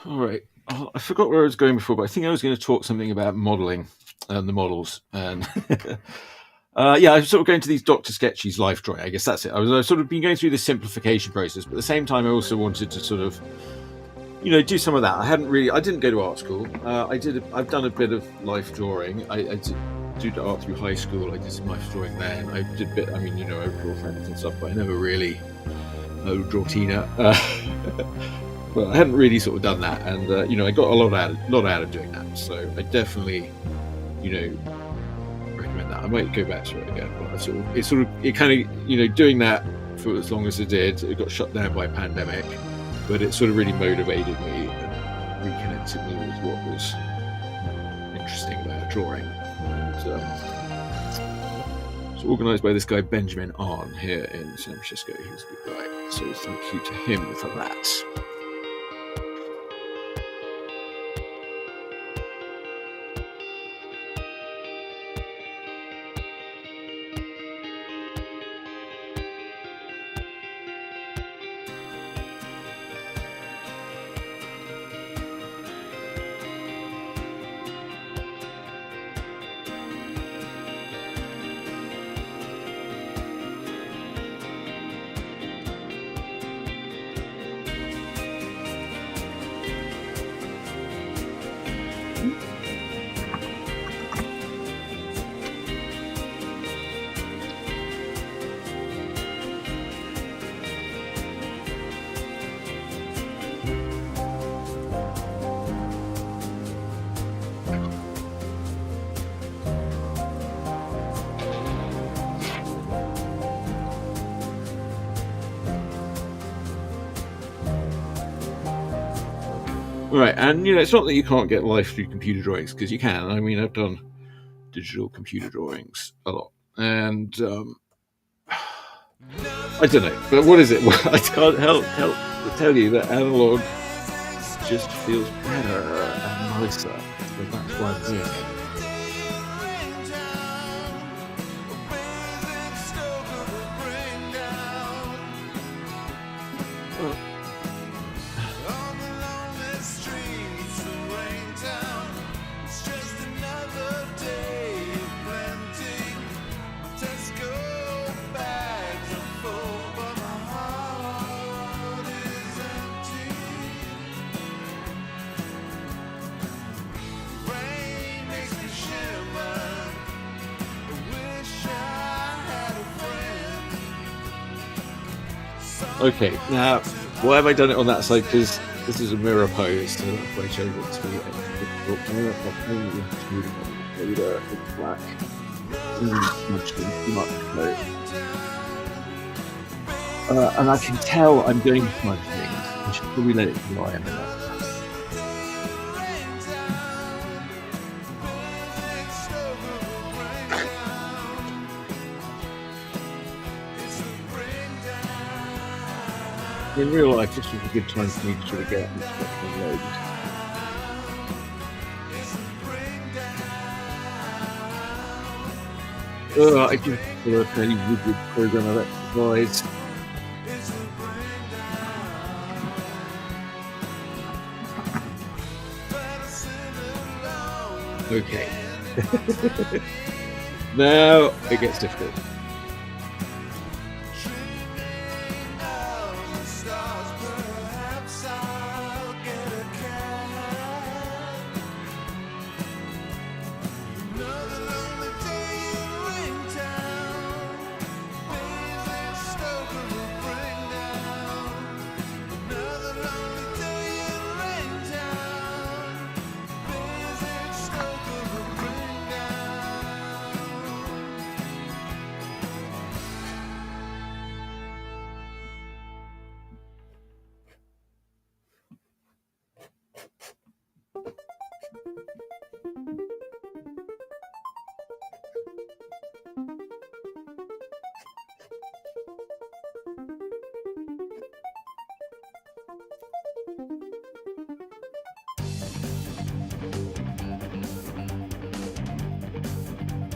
All right. Oh, I forgot where I was going before, but I think I was going to talk something about modelling and the models. And yeah, I was sort of going to these Dr. Sketchy's life drawing. I guess that's it. I've sort of been going through this simplification process, but at the same time, I also wanted to sort of, you know, do some of that. I didn't go to art school. I've done a bit of life drawing. I did art through high school. I did some life drawing then. I did a bit. I mean, you know, I would draw friends and stuff, but I never really draw Tina. Well, I hadn't really sort of done that, and you know, I got a lot out of doing that. So I definitely, you know, recommend recommend that. I might go back to it again, but it kind of doing that for as long as it did. It got shut down by a pandemic, but it sort of really motivated me and reconnected me with what was interesting about drawing. And, it's organised by this guy Benjamin Arn here in San Francisco. He's a good guy, so thank you to him for that. Right, and it's not that you can't get life through computer drawings, because you can. I mean, I've done digital computer drawings a lot, and I don't know, but what is it? Well, I can't help but tell you that analog just feels better and nicer, so that's why I'm doing it. Okay, now why have I done it on that side? Because this is a mirror pose, so that's why I chose it to be it's black. And I can tell I'm going to smudge things. I should probably let it dry a minute. In real life, this was a good time for me to sort of get up and stretch my legs. I just feel a fairly rigid program of exercise. Okay. Now it gets difficult.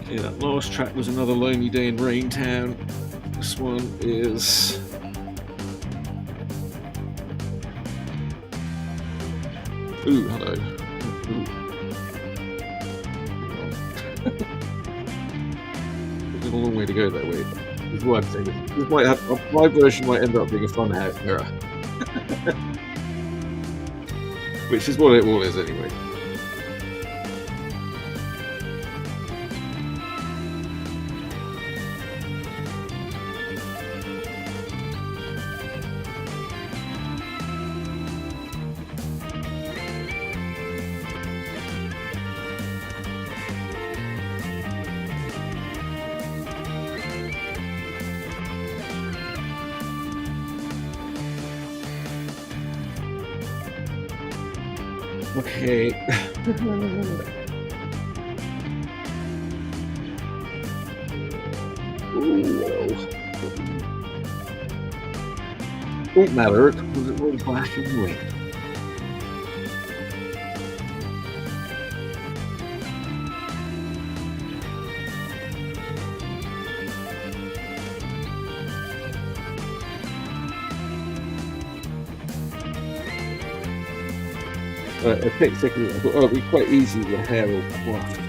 Okay, that last track was Another Lonely Day in Raintown. This one is ooh, hello. Ooh. There's a long way to go that way. This is what I'm saying. This might have, my version might end up being a funhouse mirror. Which is what it all is anyway. Okay. Don't matter, because it was black anyway. It takes a second. I thought, oh, it'd be quite easy. The hair will waft.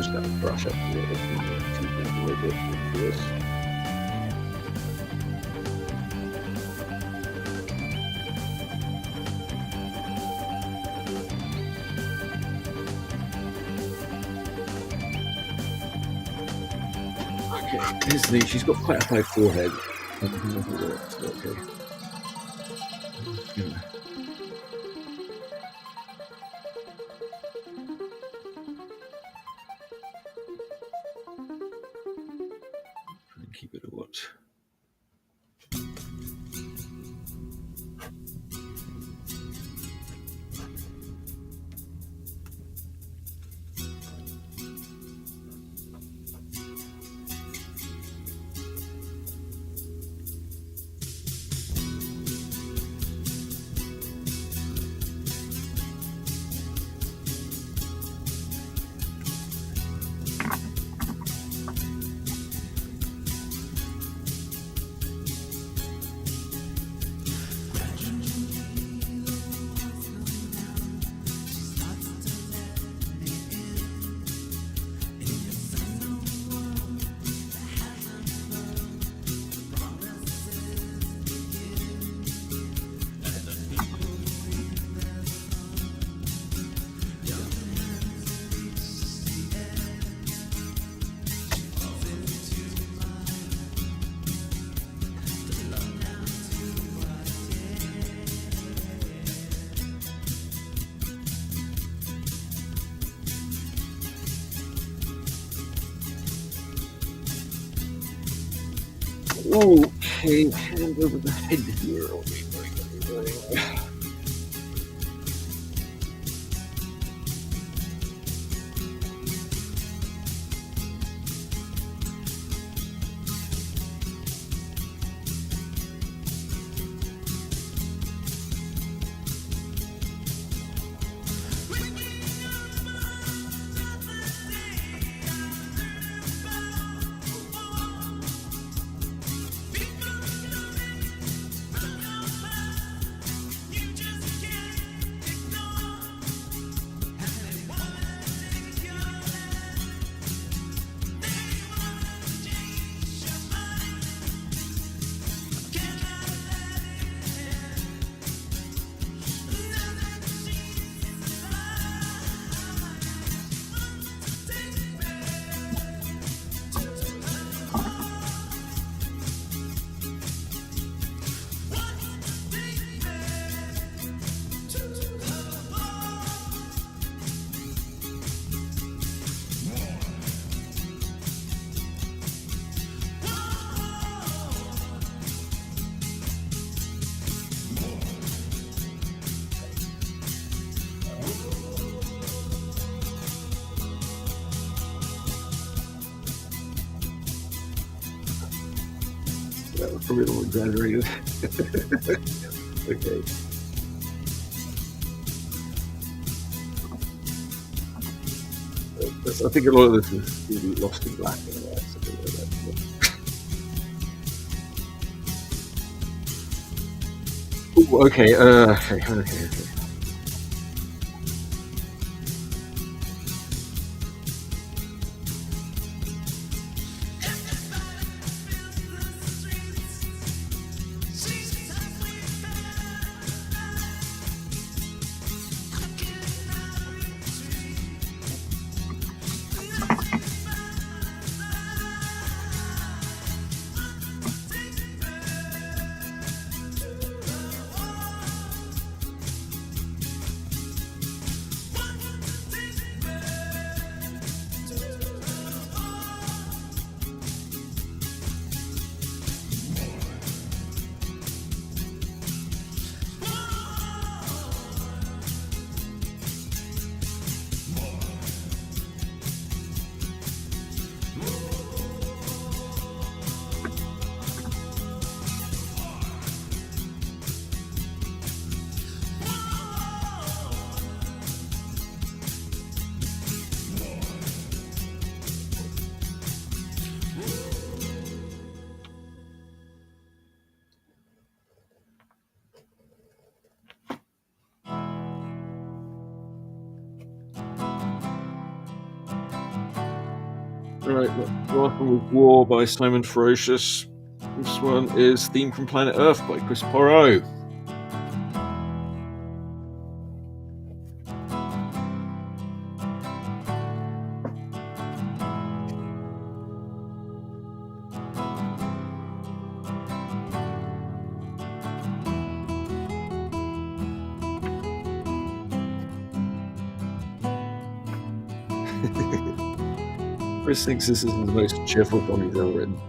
That brush up a little bit into this. Okay, here's the. She's got quite a high forehead. Okay. Yeah. Keep it a watch. Okay, hand over the head here. That was probably a little exaggerated. Okay. I think a lot of this is going to be lost in black and white, something like that. Ooh, okay, okay. Right, Welcome with War by Simon Ferocious. This one is Theme from Planet Earth by Chris Porro. Chris thinks this is the most cheerful one he's ever written.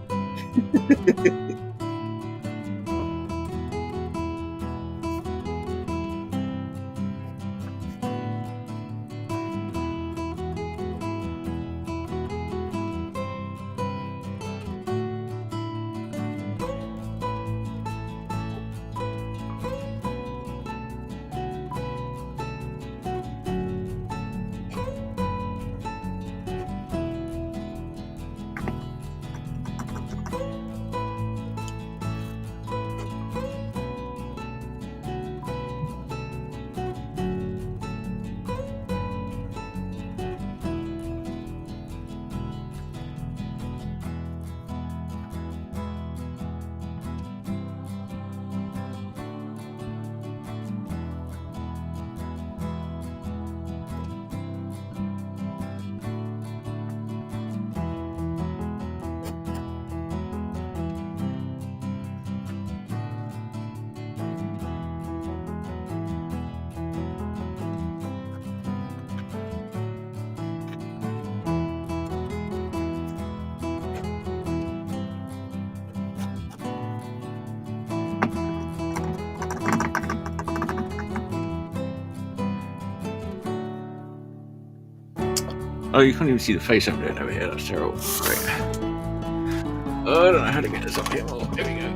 Oh, you can't even see the face I'm doing over here. That's terrible. Great. Oh, I don't know how to get this up here. Oh, there we go.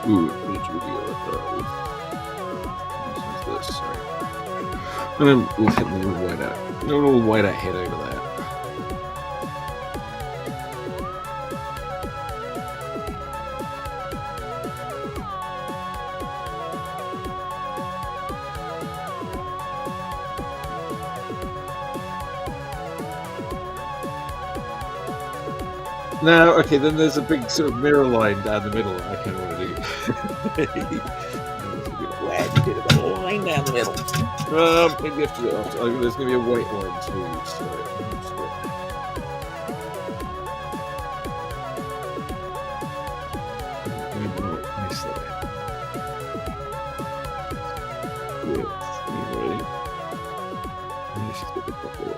Ooh, it's really this. Sorry. And then we'll hit the little whiteout. A little whiteout head over there. Now, okay, then there's a big sort of mirror line down the middle that I kind of want to do. Glad you did a line down the middle. Maybe you have to do it after. There's going to be a white line too. Maybe not this way. Yeah, you ready? Let's just get the proper one.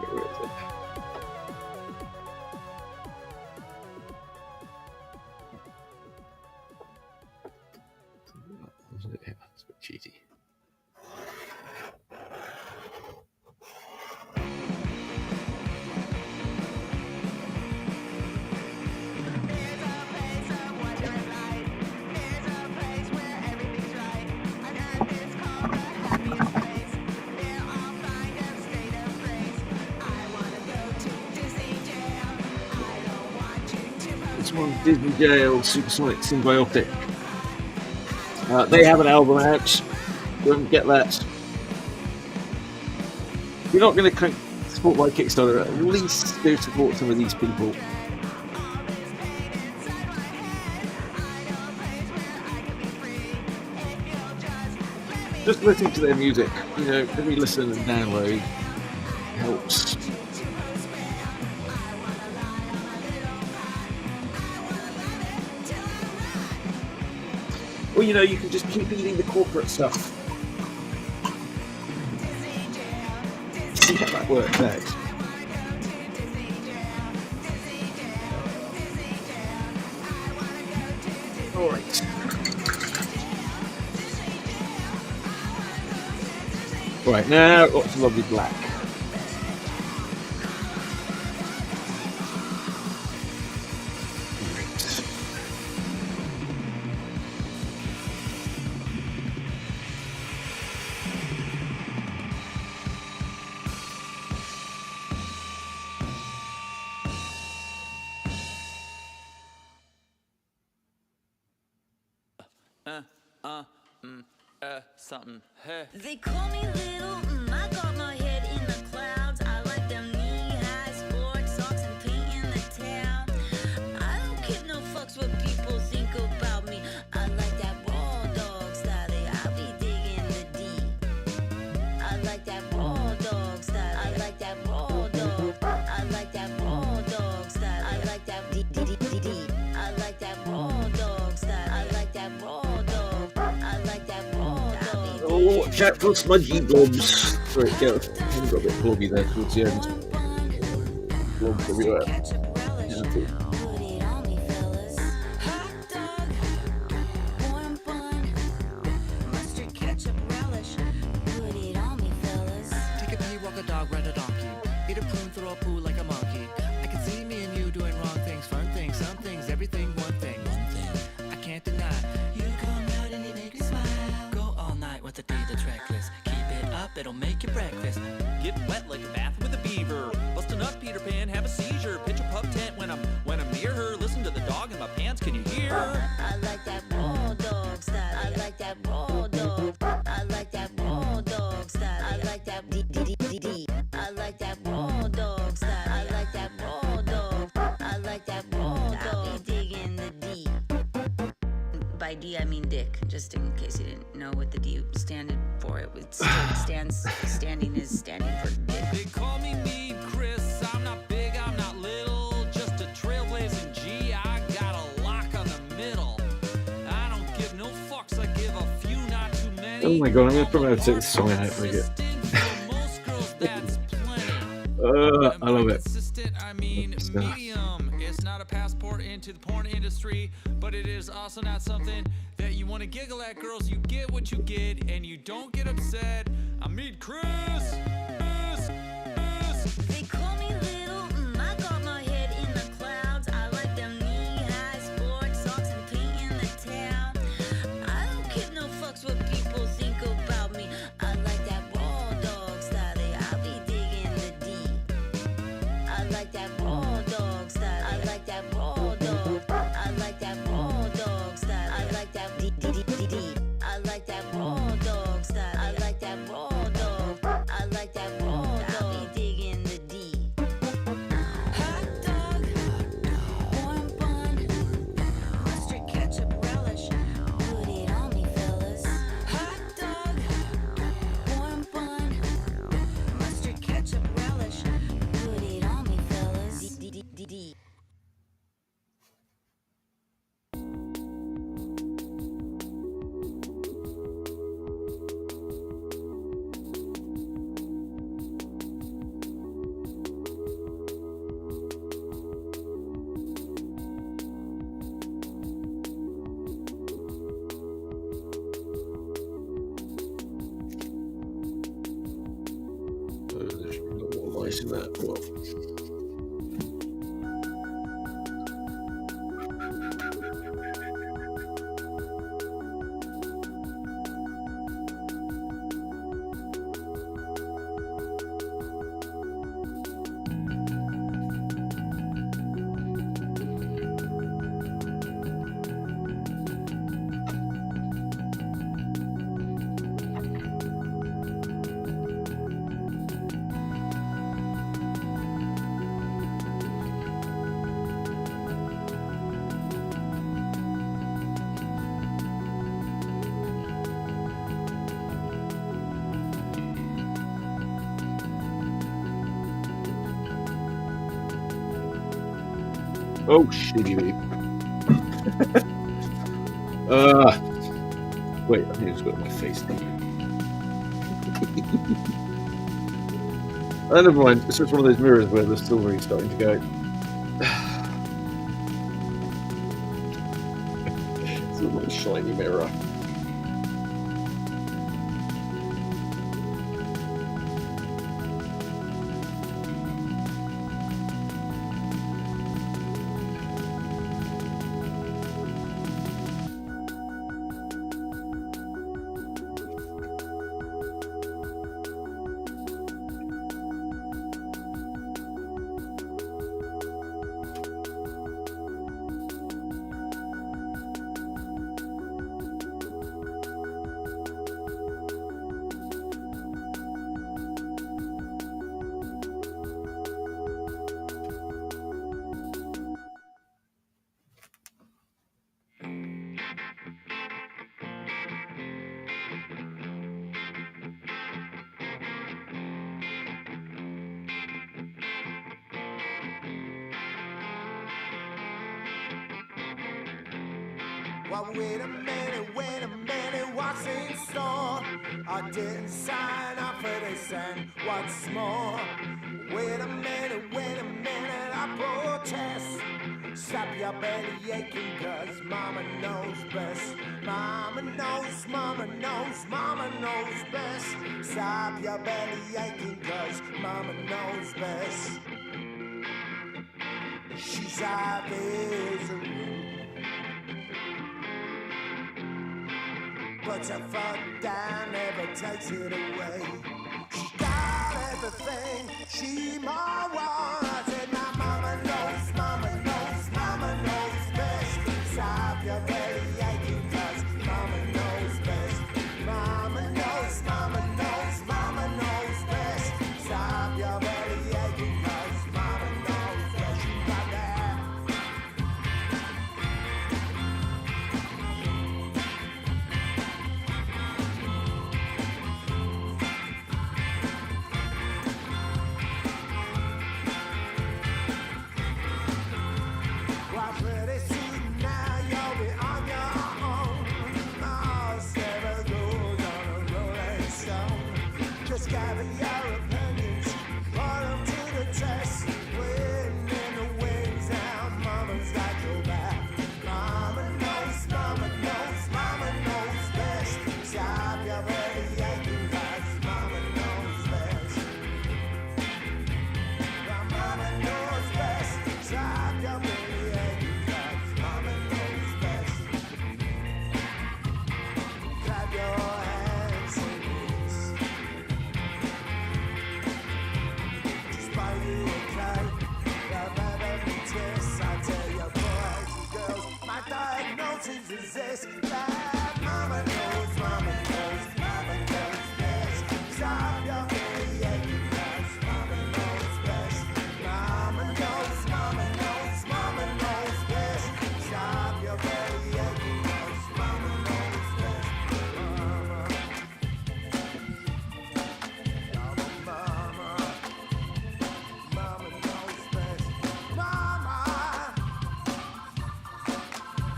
Where is it? Yeah, it's a bit cheaty. This one's Disney Jail Supersonic Symbiotic. They have an album out. Don't get that. If you're not going to support my Kickstarter, at least go support some of these people. Just listening to their music, every listen and download helps. Or, you can just keep eating the corporate stuff. See how that works out. Alright. Right, now got some lovely black. Something. Hey. They call me little, I got my head in the clouds. I like them knee-high sports socks and paint in the town. I don't give no fucks what people think about me. I like that raw dog style, I'll be digging the deep. I like that raw dog style, I like that raw dog. I like that raw dog style, I like that deep. I like that raw dog style, I like that raw dog. I like that raw dog. Oh, watch out for smudgy blobs. Right, yeah, I got a bit blobby there towards the end. Blobs everywhere. Take a pee, walk a dog, ride a donkey. Eat a prune, throw a poo like a monkey. I can see me and you doing wrong things, fun things, some things, everything, one thing. I can't deny. You come out and you make me smile. Go all night with a D that's reckless. Keep it up, it'll make you breakfast. Get wet like a bath with a beaver. Bust a nut, Peter Pan, have a seizure. Pitch a pup tent when I'm near her. Listen to the dog in my pants, can you hear? I like that raw dog style. I like that raw dog. I like that raw dog style. I like that D. I like that raw dog style. I like that raw dog. I like that raw dog. I'll be digging the D. By D I mean dick, just in case you didn't know what the D standing for. Standing is standing for dick. They call me Mean Chris. I'm not big, I'm not little. Just a trailblazing G. I got a lock on the middle. I don't give no fucks. I give a few, not too many. Oh my god, I'm going to probably take this song out for you. I love it. I mean, medium. It's not a passport into the porn industry, but it is also not something that you want to giggle at. Girls, you get what you get, and you don't get upset. I mean, Chris. They call me little, I got my head in the clouds. I like them knee-high sports socks and paint in the town. missing that. What? Oh, shitty me. Wait, I think it's got my face now. Never mind. It's just one of those mirrors where the silvery is starting to go. It's a little shiny mirror. Well, wait a minute, what's in store? I didn't sign up for this, and what's more? Wait a minute, I protest. Stop your belly aching, cause mama knows best. Mama knows best. Stop your belly aching, cause mama knows best. She's out there's a room. But your fuck down never takes it away. She got everything she more wants. And my mama knows best. Stop your belly aching, cause mama knows best. Mama knows best. Stop your belly aching, cause mama knows best. She got that. Well, pretty soon now you'll be on your own. Mars never goes on a rolling stone. Just gather your opinions, put them to the test. Wind in the wings now, mama's got your back. Mama knows best. Stop your belly aching, cause mama knows best. Mama knows best. Stop your belly aching, cause mama knows best. Clap your hands and knees. Just buy you a kite. Grab every kiss. I tell you, boys and girls, my diagnosis is this: that mama knows best. Stop your belly aching, cause mama knows best. Mama knows best. Stop your belly aching, cause mama knows best. Mama knows best. Mama,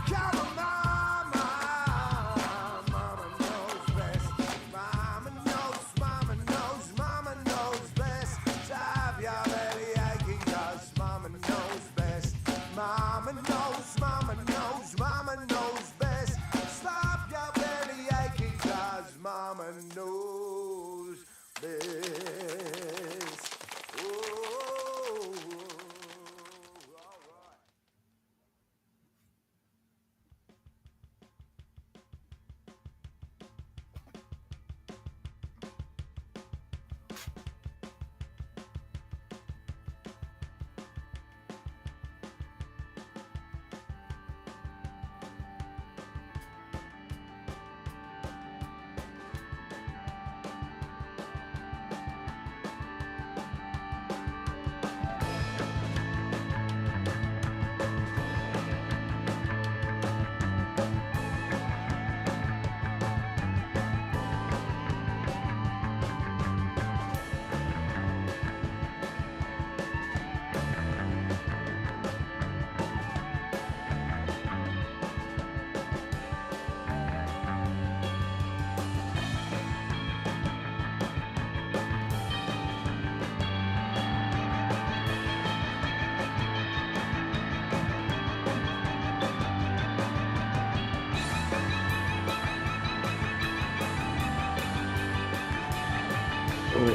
come on, mama. Mama knows best. Mama knows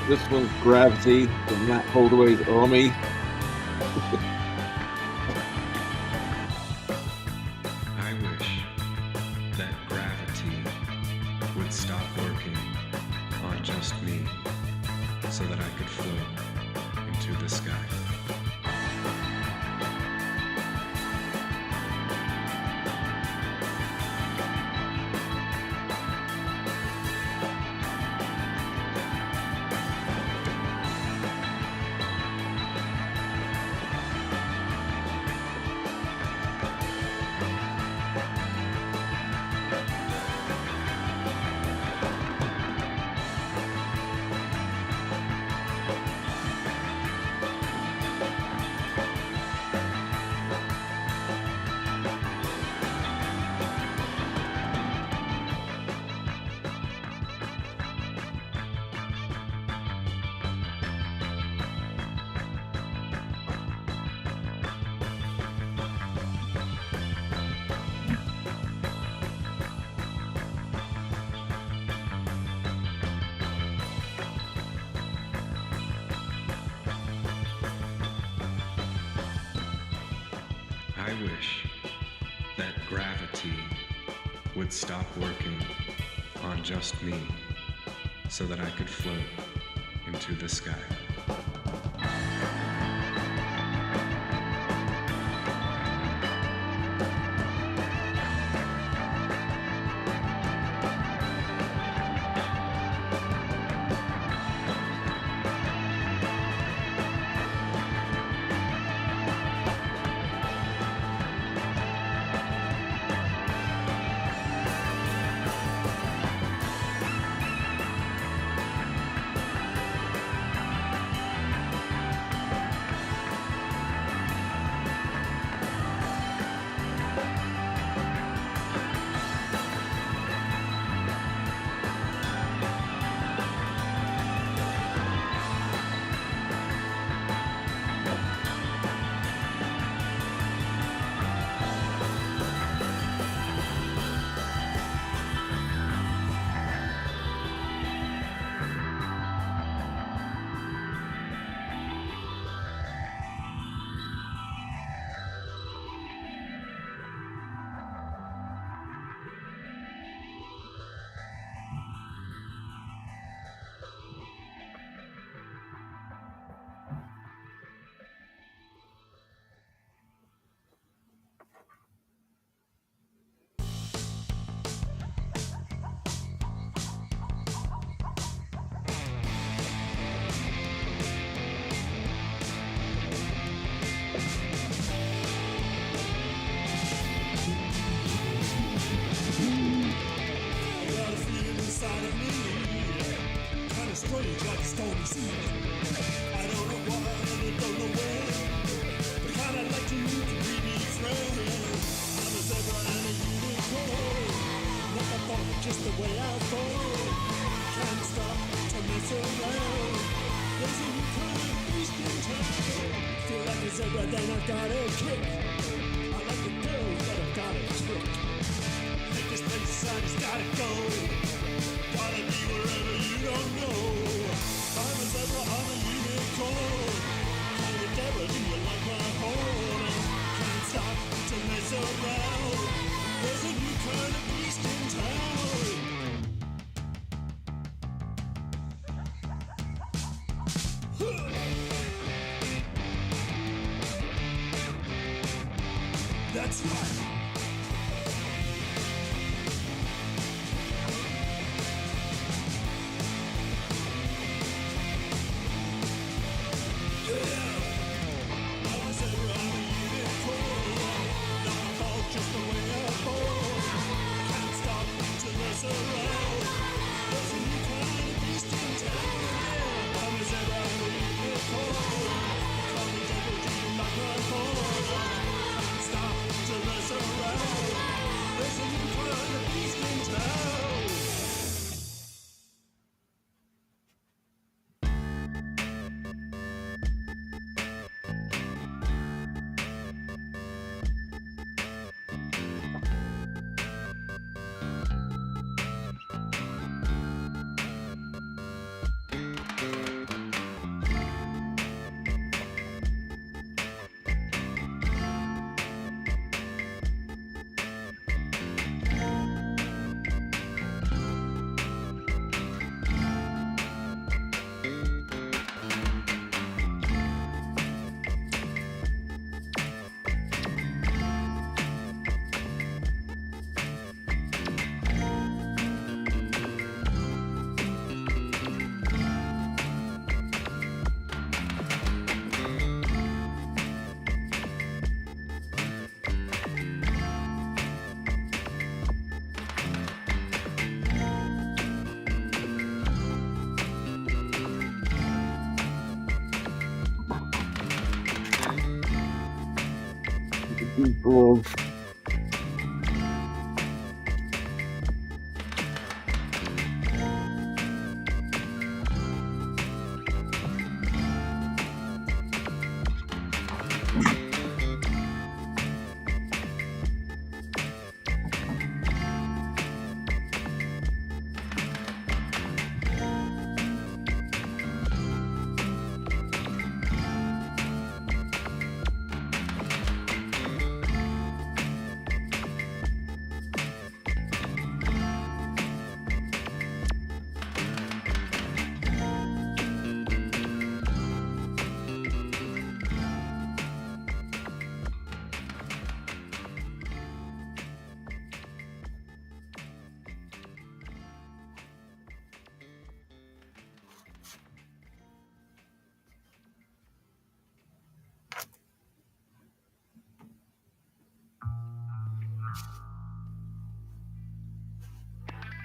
This one's Gravity from Matt Holdaway's Army. I wish that gravity would stop working on just me so that I could float into the sky. I wish that gravity would stop working on just me so that I could float into the sky. Stop to listen. people of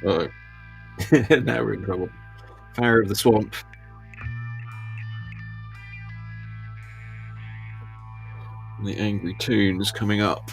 oh, now we're in trouble. Fire of the Swamp. And the Angry Tunes coming up.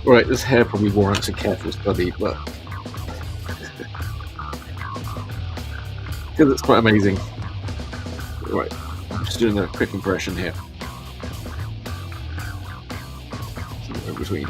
Right, this hair probably warrants a careful study, but because it's quite amazing. Right, I'm just doing a quick impression here. In between.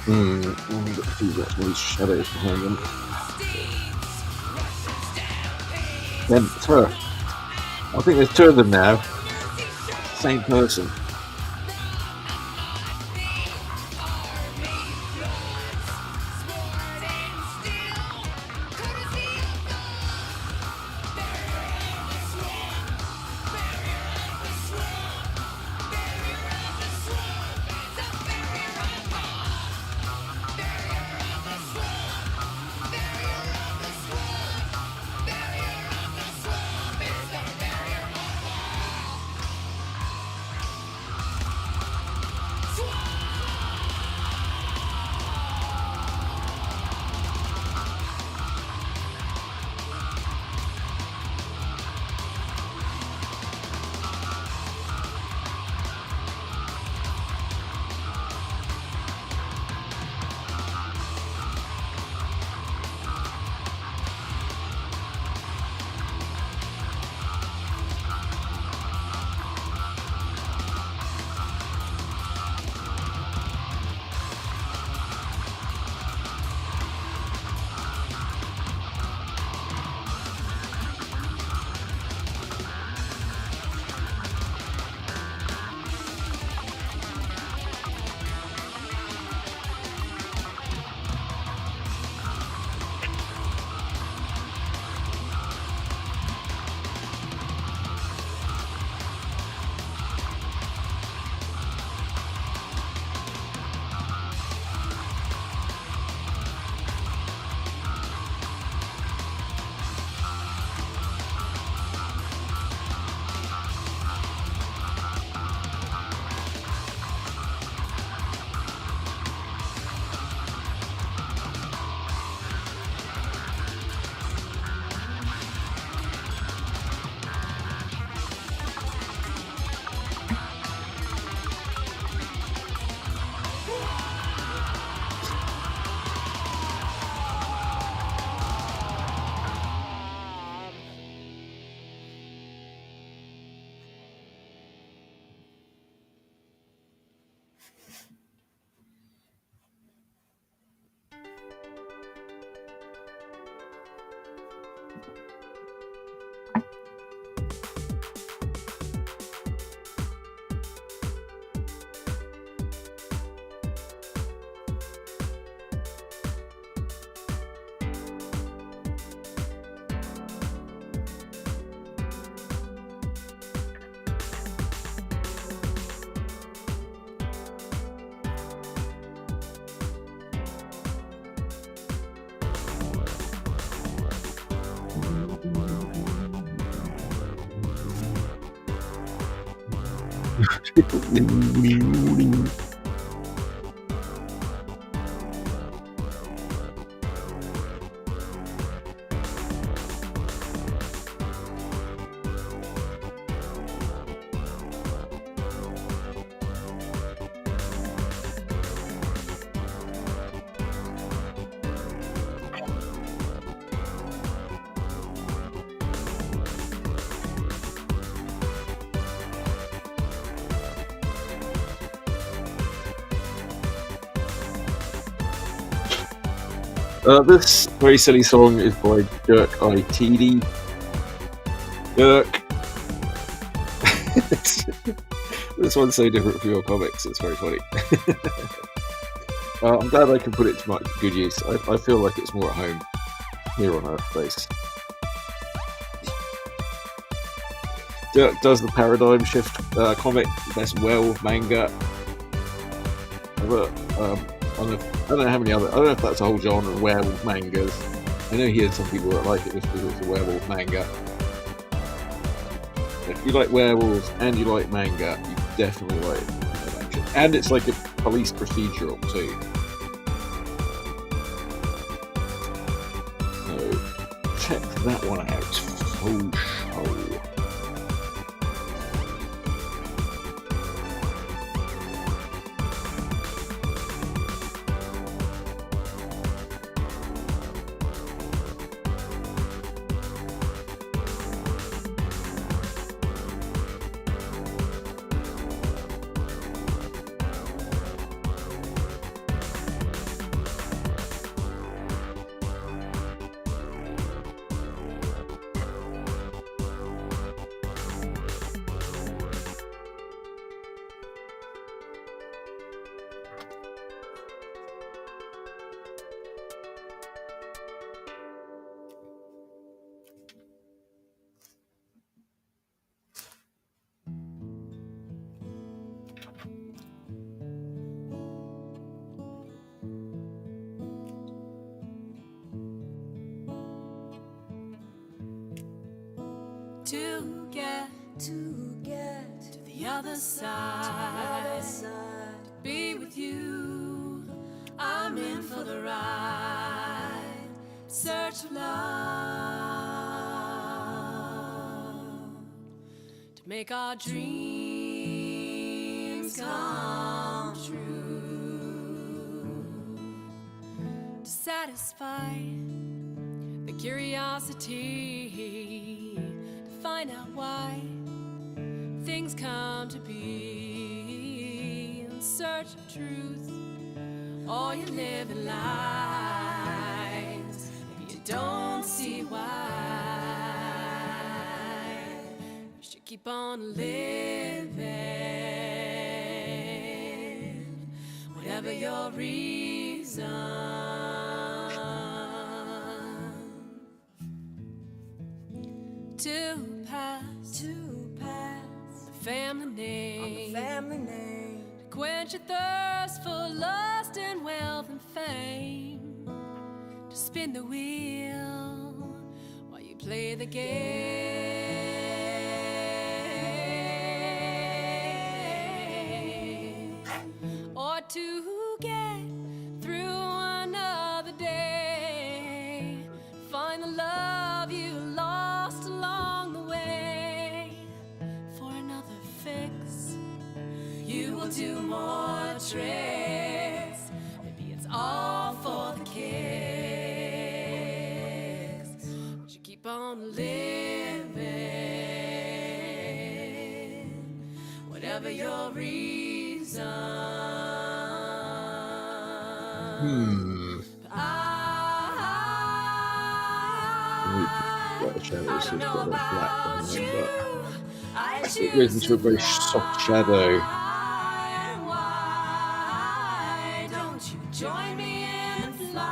That's these shadows behind them. Then her. I think there's two of them now. Same person. This very silly song is by Dirk ITD. Dirk. This one's so different from your comics, it's very funny. I'm glad I can put it to much good use. I feel like it's more at home here on Urfspace. Dirk does the Paradigm Shift comic, best werewolf manga. I don't know how many other. I don't know if that's a whole genre of werewolf mangas. I know he has some people that like it just because it's a werewolf manga. If you like werewolves and you like manga, you definitely like it. And it's like a police procedural too. So check that one out. Oh, to get to the other side, to be with you. I'm in for the ride, search of love, to make our dreams come true, to satisfy the curiosity, to find out why things come to be, in search of truth. All your living lies, if you don't see why, you should keep on living, whatever your reason. To pass the family name, to quench your thirst for lust and wealth and fame, to spin the wheel while you play the game, or to get through another day, find the love you lost along the way. For another fix, you will do more tricks. Maybe it's all for the kicks, but you keep on living, whatever your reason. Shadows has got a black on them, but I it goes into a very soft shadow. Why don't you join me in the flight?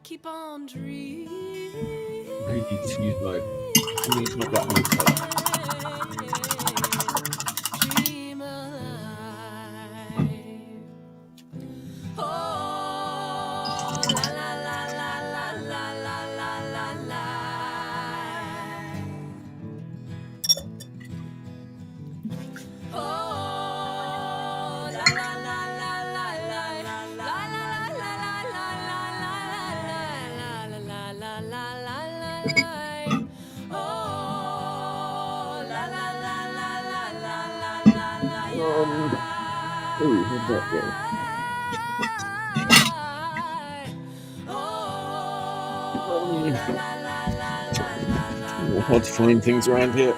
Keep on dreaming. I need to use my black one color. Dream alive. Oh, la la la la la la la la la la. Oh, la la la la la la la la la la la la la la la la. Oh, la la la la la la la la la. Oh, how'd that go? Hard to find things around here.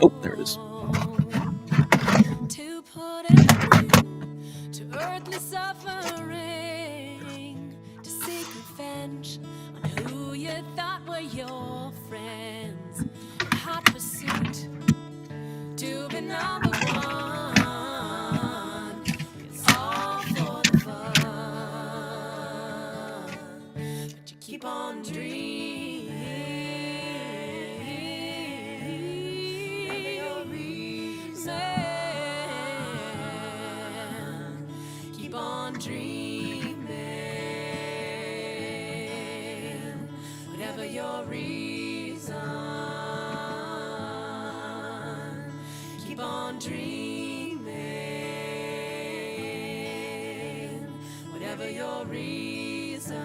Oh, there it is. To put an end to earthly suffering, to seek revenge on who you thought were your friends, in hot pursuit to be number one. It's all for the fun, but you keep on dreaming. Keep on dreaming, whatever your reason. Keep on dreaming, whatever your reason.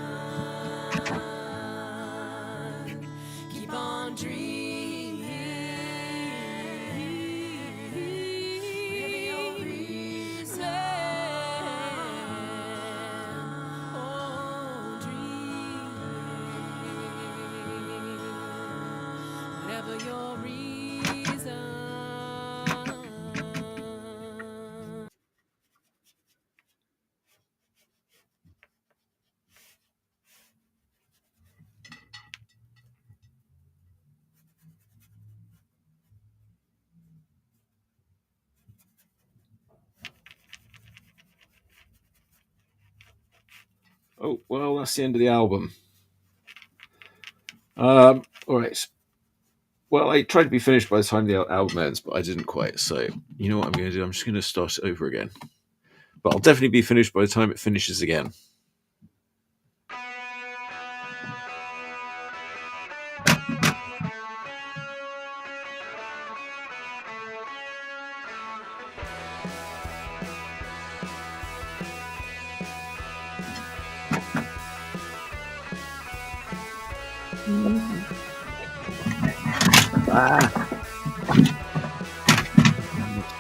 Keep on dreaming, whatever your reason. Oh, dreaming, whatever your reason. Oh, well, that's the end of the album. All right. Well, I tried to be finished by the time the album ends, but I didn't quite. So you know what I'm going to do? I'm just going to start it over again. But I'll definitely be finished by the time it finishes again.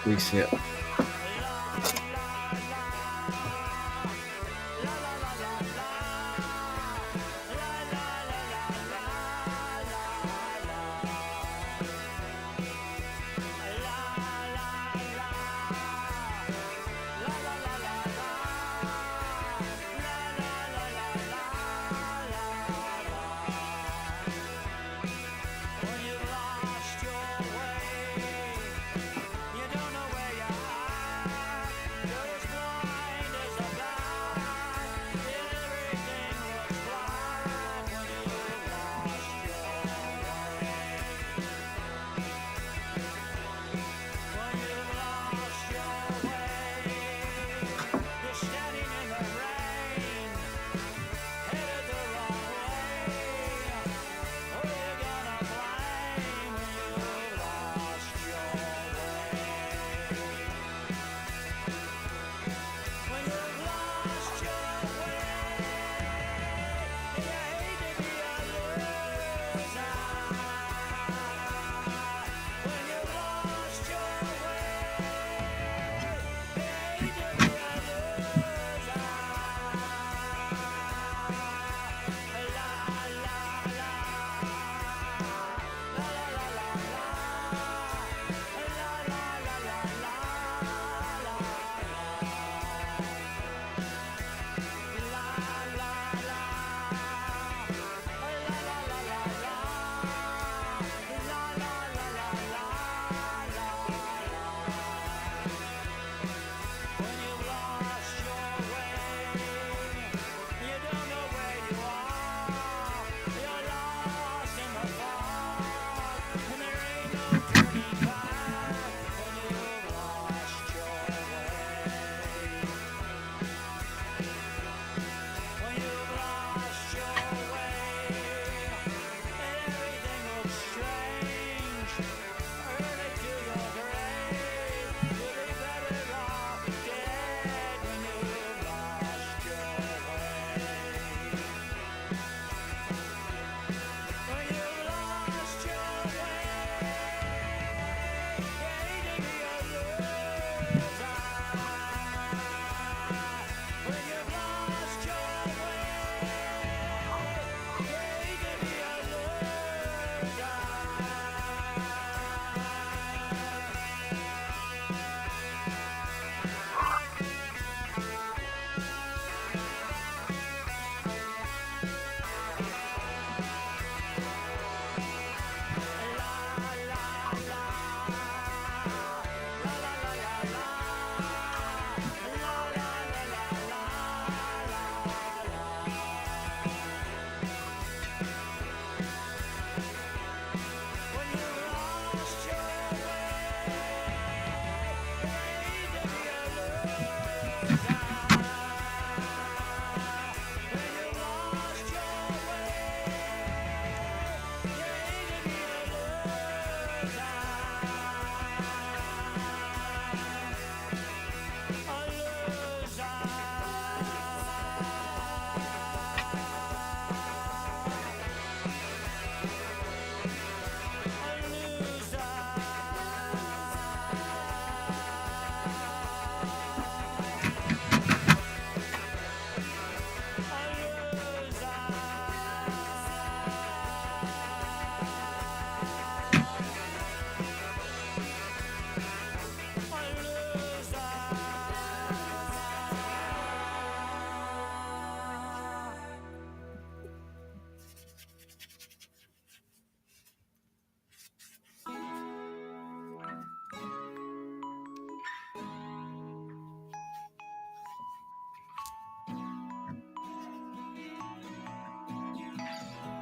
Reset.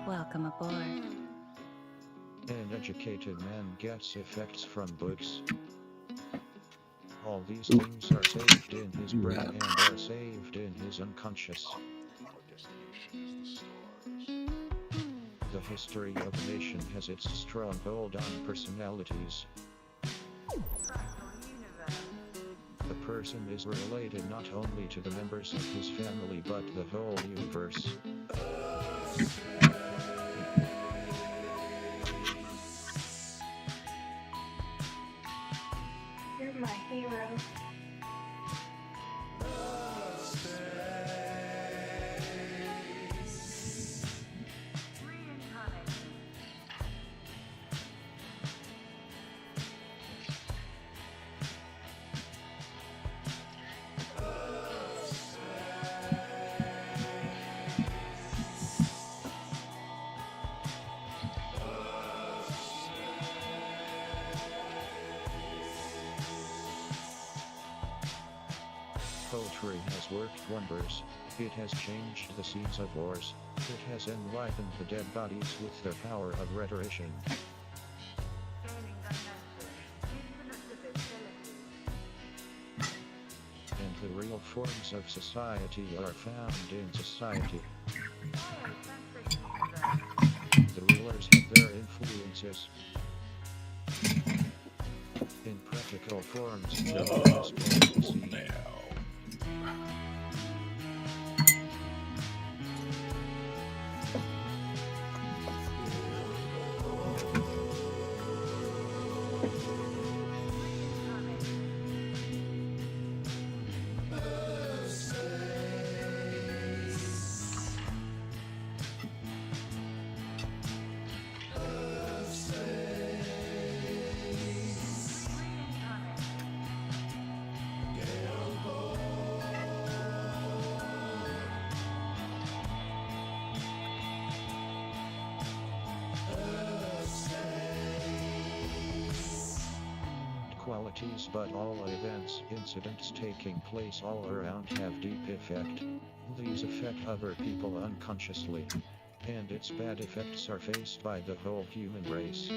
Welcome aboard. An educated man gets effects from books. All these things are saved in his brain and are saved in his unconscious. The history of a nation has its stronghold on personalities. A person is related not only to the members of his family but the whole universe. You're my hero. Poetry has worked wonders. It has changed the scenes of wars. It has enlivened the dead bodies with their power of rhetorician. And the real forms of society are found in society. The rulers have their influences. In practical forms, no one is going to see. Qualities, but all events, incidents taking place all around have deep effect. These affect other people unconsciously. And its bad effects are faced by the whole human race.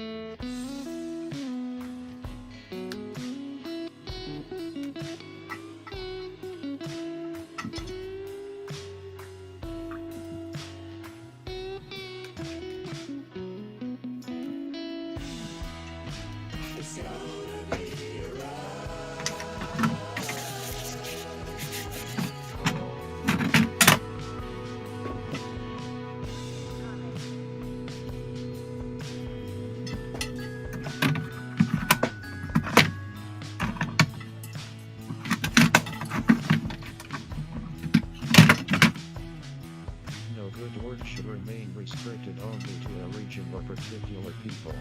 Good work should remain restricted only to a region or particular people,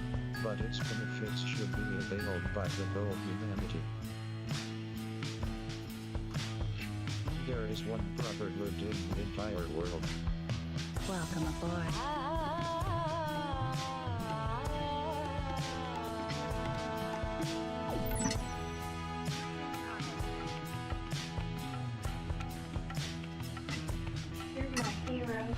but its benefits should be availed by the whole humanity. There is one brotherhood in the entire world. Welcome aboard. You're my hero.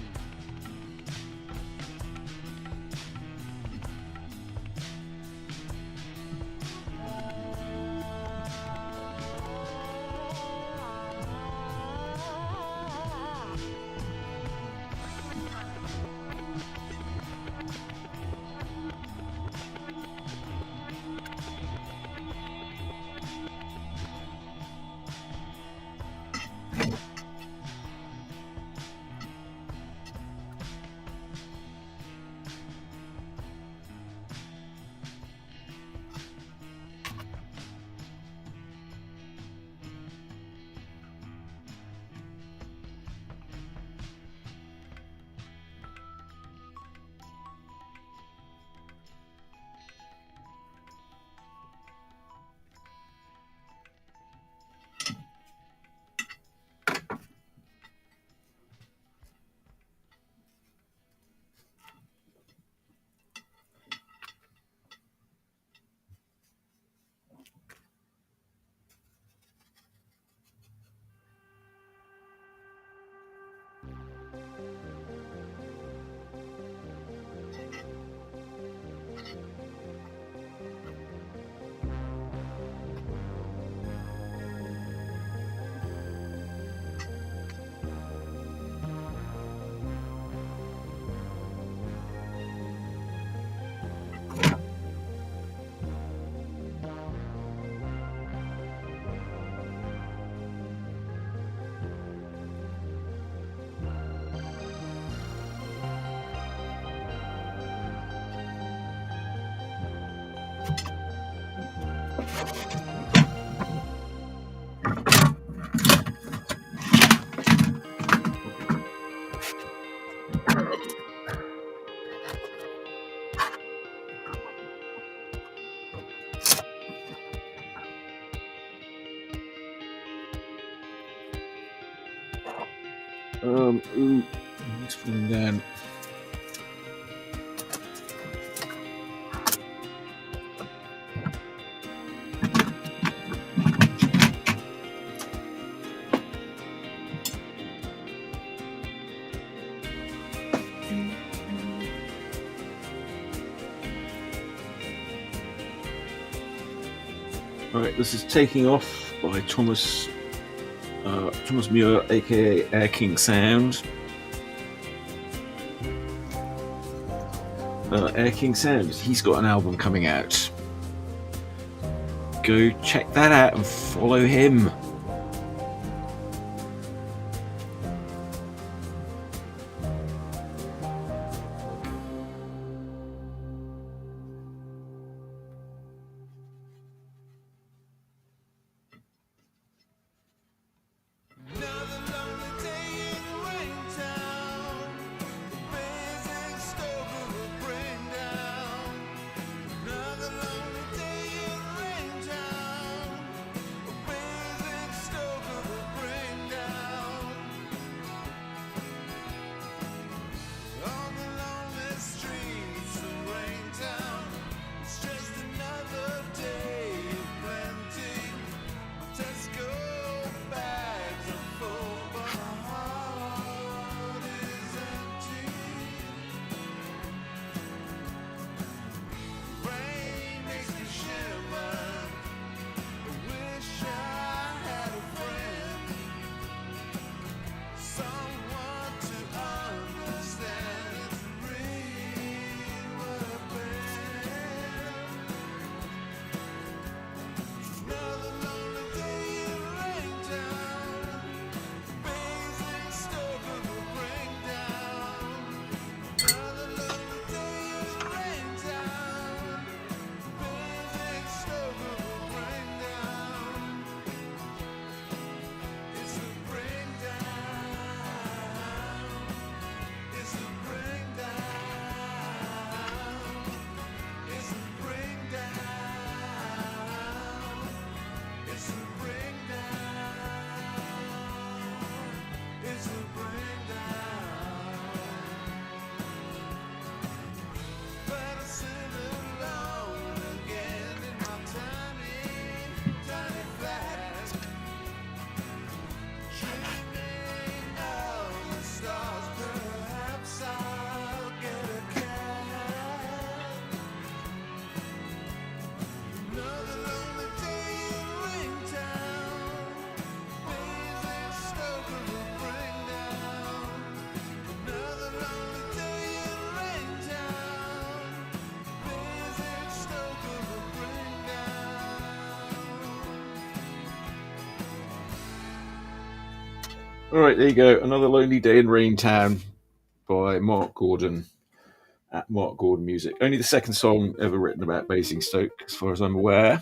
Ooh, let's put them down. Right, this is Taking Off by Thomas Muir, aka Air King Sound. Air King Sound, he's got an album coming out. Go check that out and follow him. Alright, there you go. Another Lonely Day in Raintown by Mark Gordon at Mark Gordon Music. Only the second song ever written about Basingstoke, as far as I'm aware.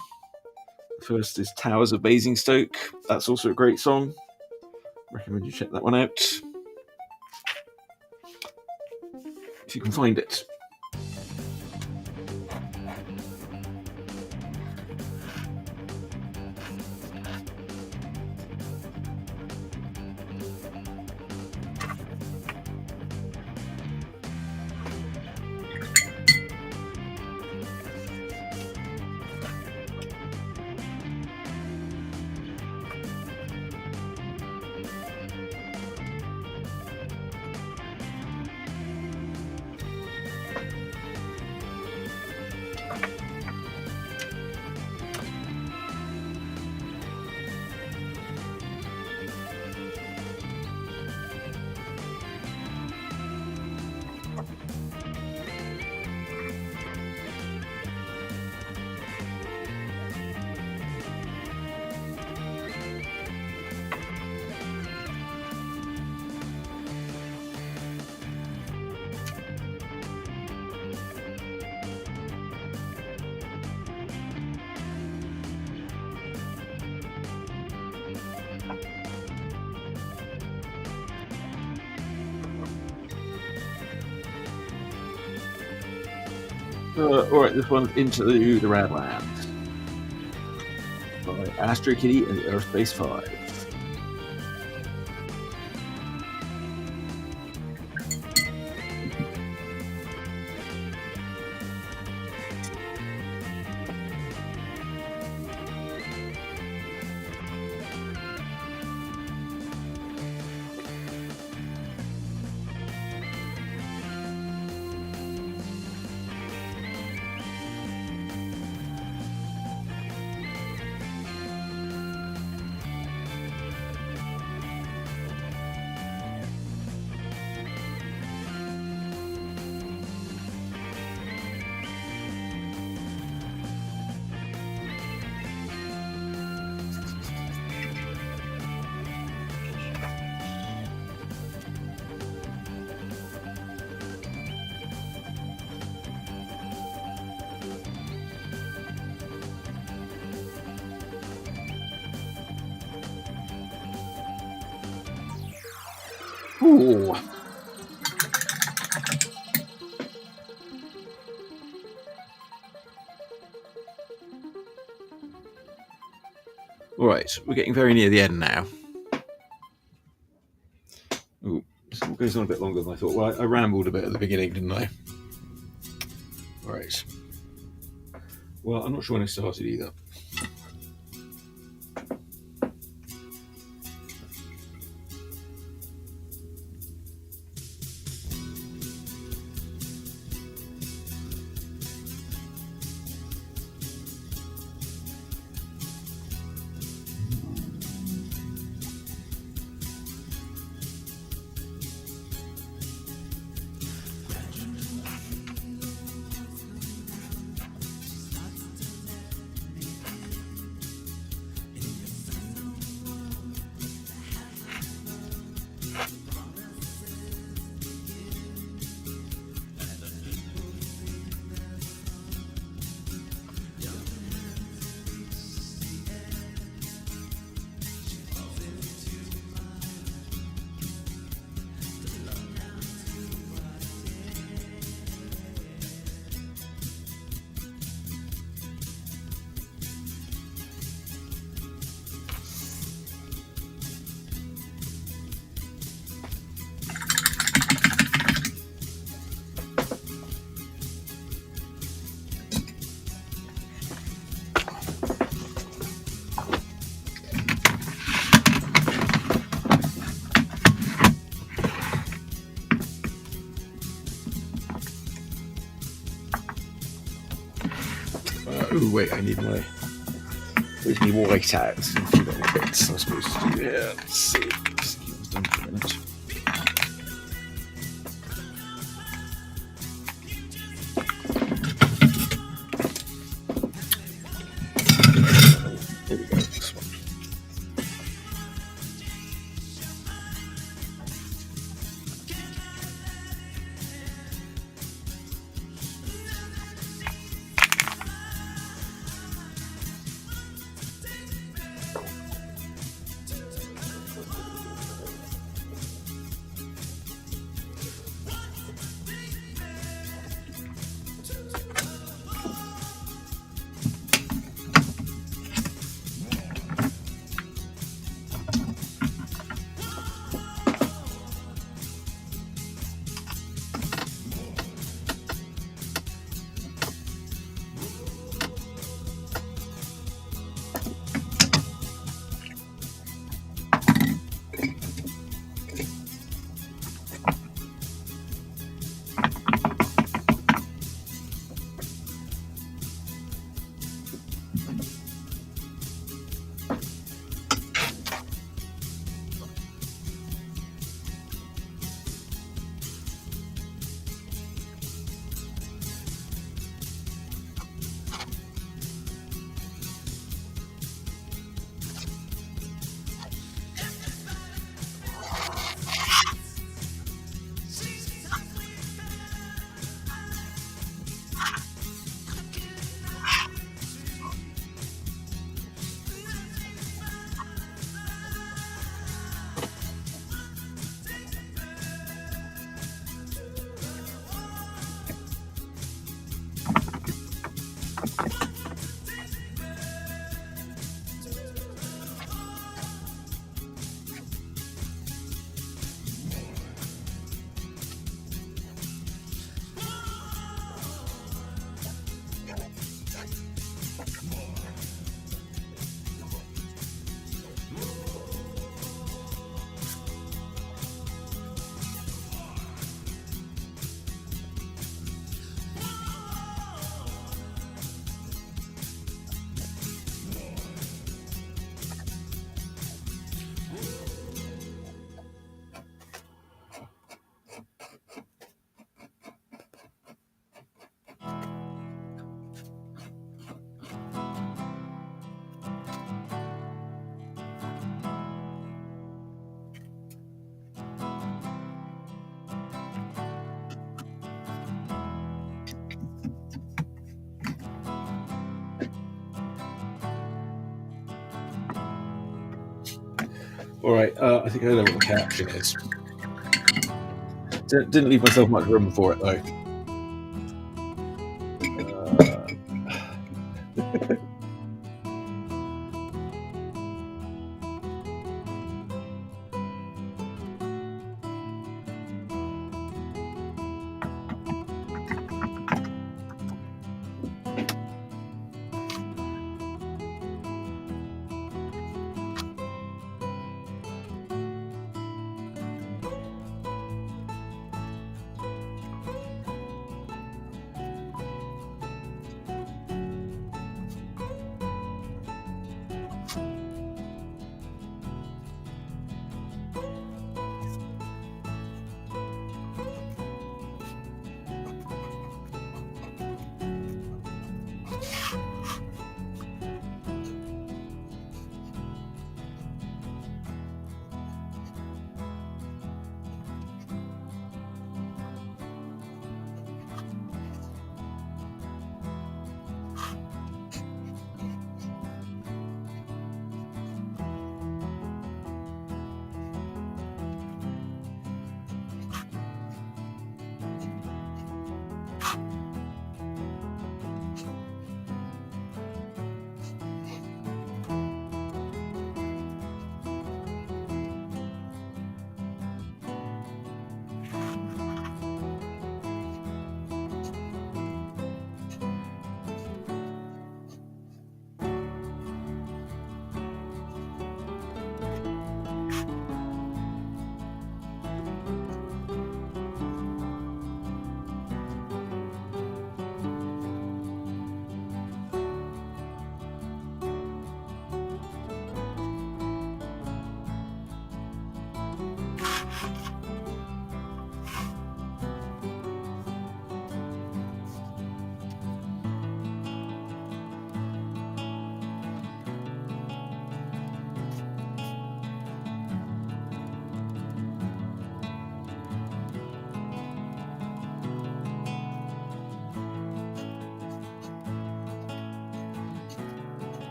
The first is Towers of Basingstoke. That's also a great song. Recommend you check that one out if you can find it. Alright, this one's Into the Radland by Astrokitty and the Urfspace 5. Ooh. All right, we're getting very near the end now. Ooh, this one goes on a bit longer than I thought. Well, I rambled a bit at the beginning, didn't I? All right. Well, I'm not sure when I started either. Oh wait, I need my white out. A few little bits I'm supposed to do here. Let's see. Let's keep this done for a minute. Here we go. This one. All right, I think I know what the caption is. Didn't leave myself much room for it though.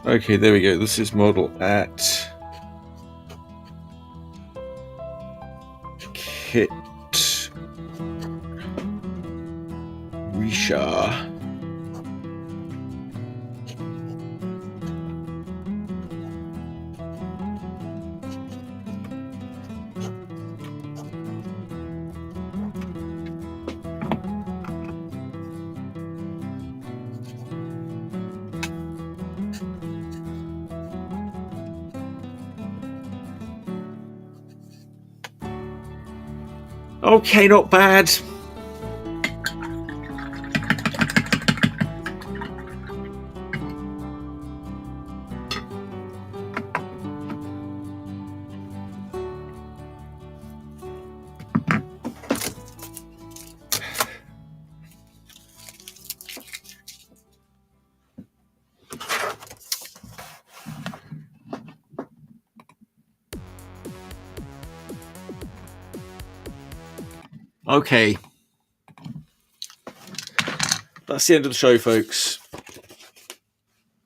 Okay, there we go. This is model at Kitrysha. Okay, not bad. Okay. That's the end of the show, folks.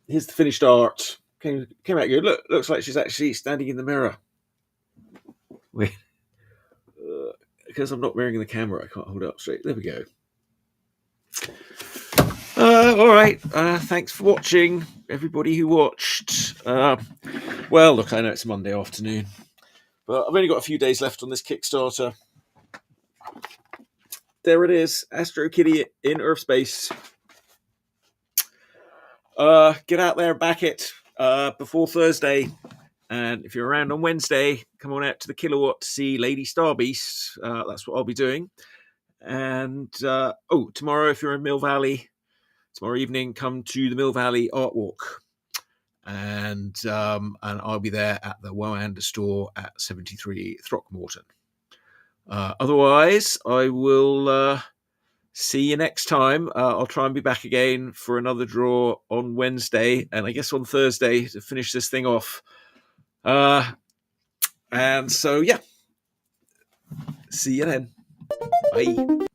Here's the finished art. Came out good. Look, looks like she's actually standing in the mirror. Wait. Because I'm not wearing the camera, I can't hold it up straight. There we go. All right. Thanks for watching, everybody who watched. Well, look, I know it's a Monday afternoon, but I've only got a few days left on this Kickstarter. There it is, Astrokitty in Urfspace. Get out there and back it before Thursday. And if you're around on Wednesday, come on out to the Kilowatt to see Lady Starbeast. That's what I'll be doing. And tomorrow, if you're in Mill Valley, tomorrow evening, come to the Mill Valley Art Walk. And I'll be there at the Woander store at 73 Throckmorton. Otherwise, I will see you next time. I'll try and be back again for another draw on Wednesday, and I guess on Thursday to finish this thing off. And so, yeah. See you then. Bye.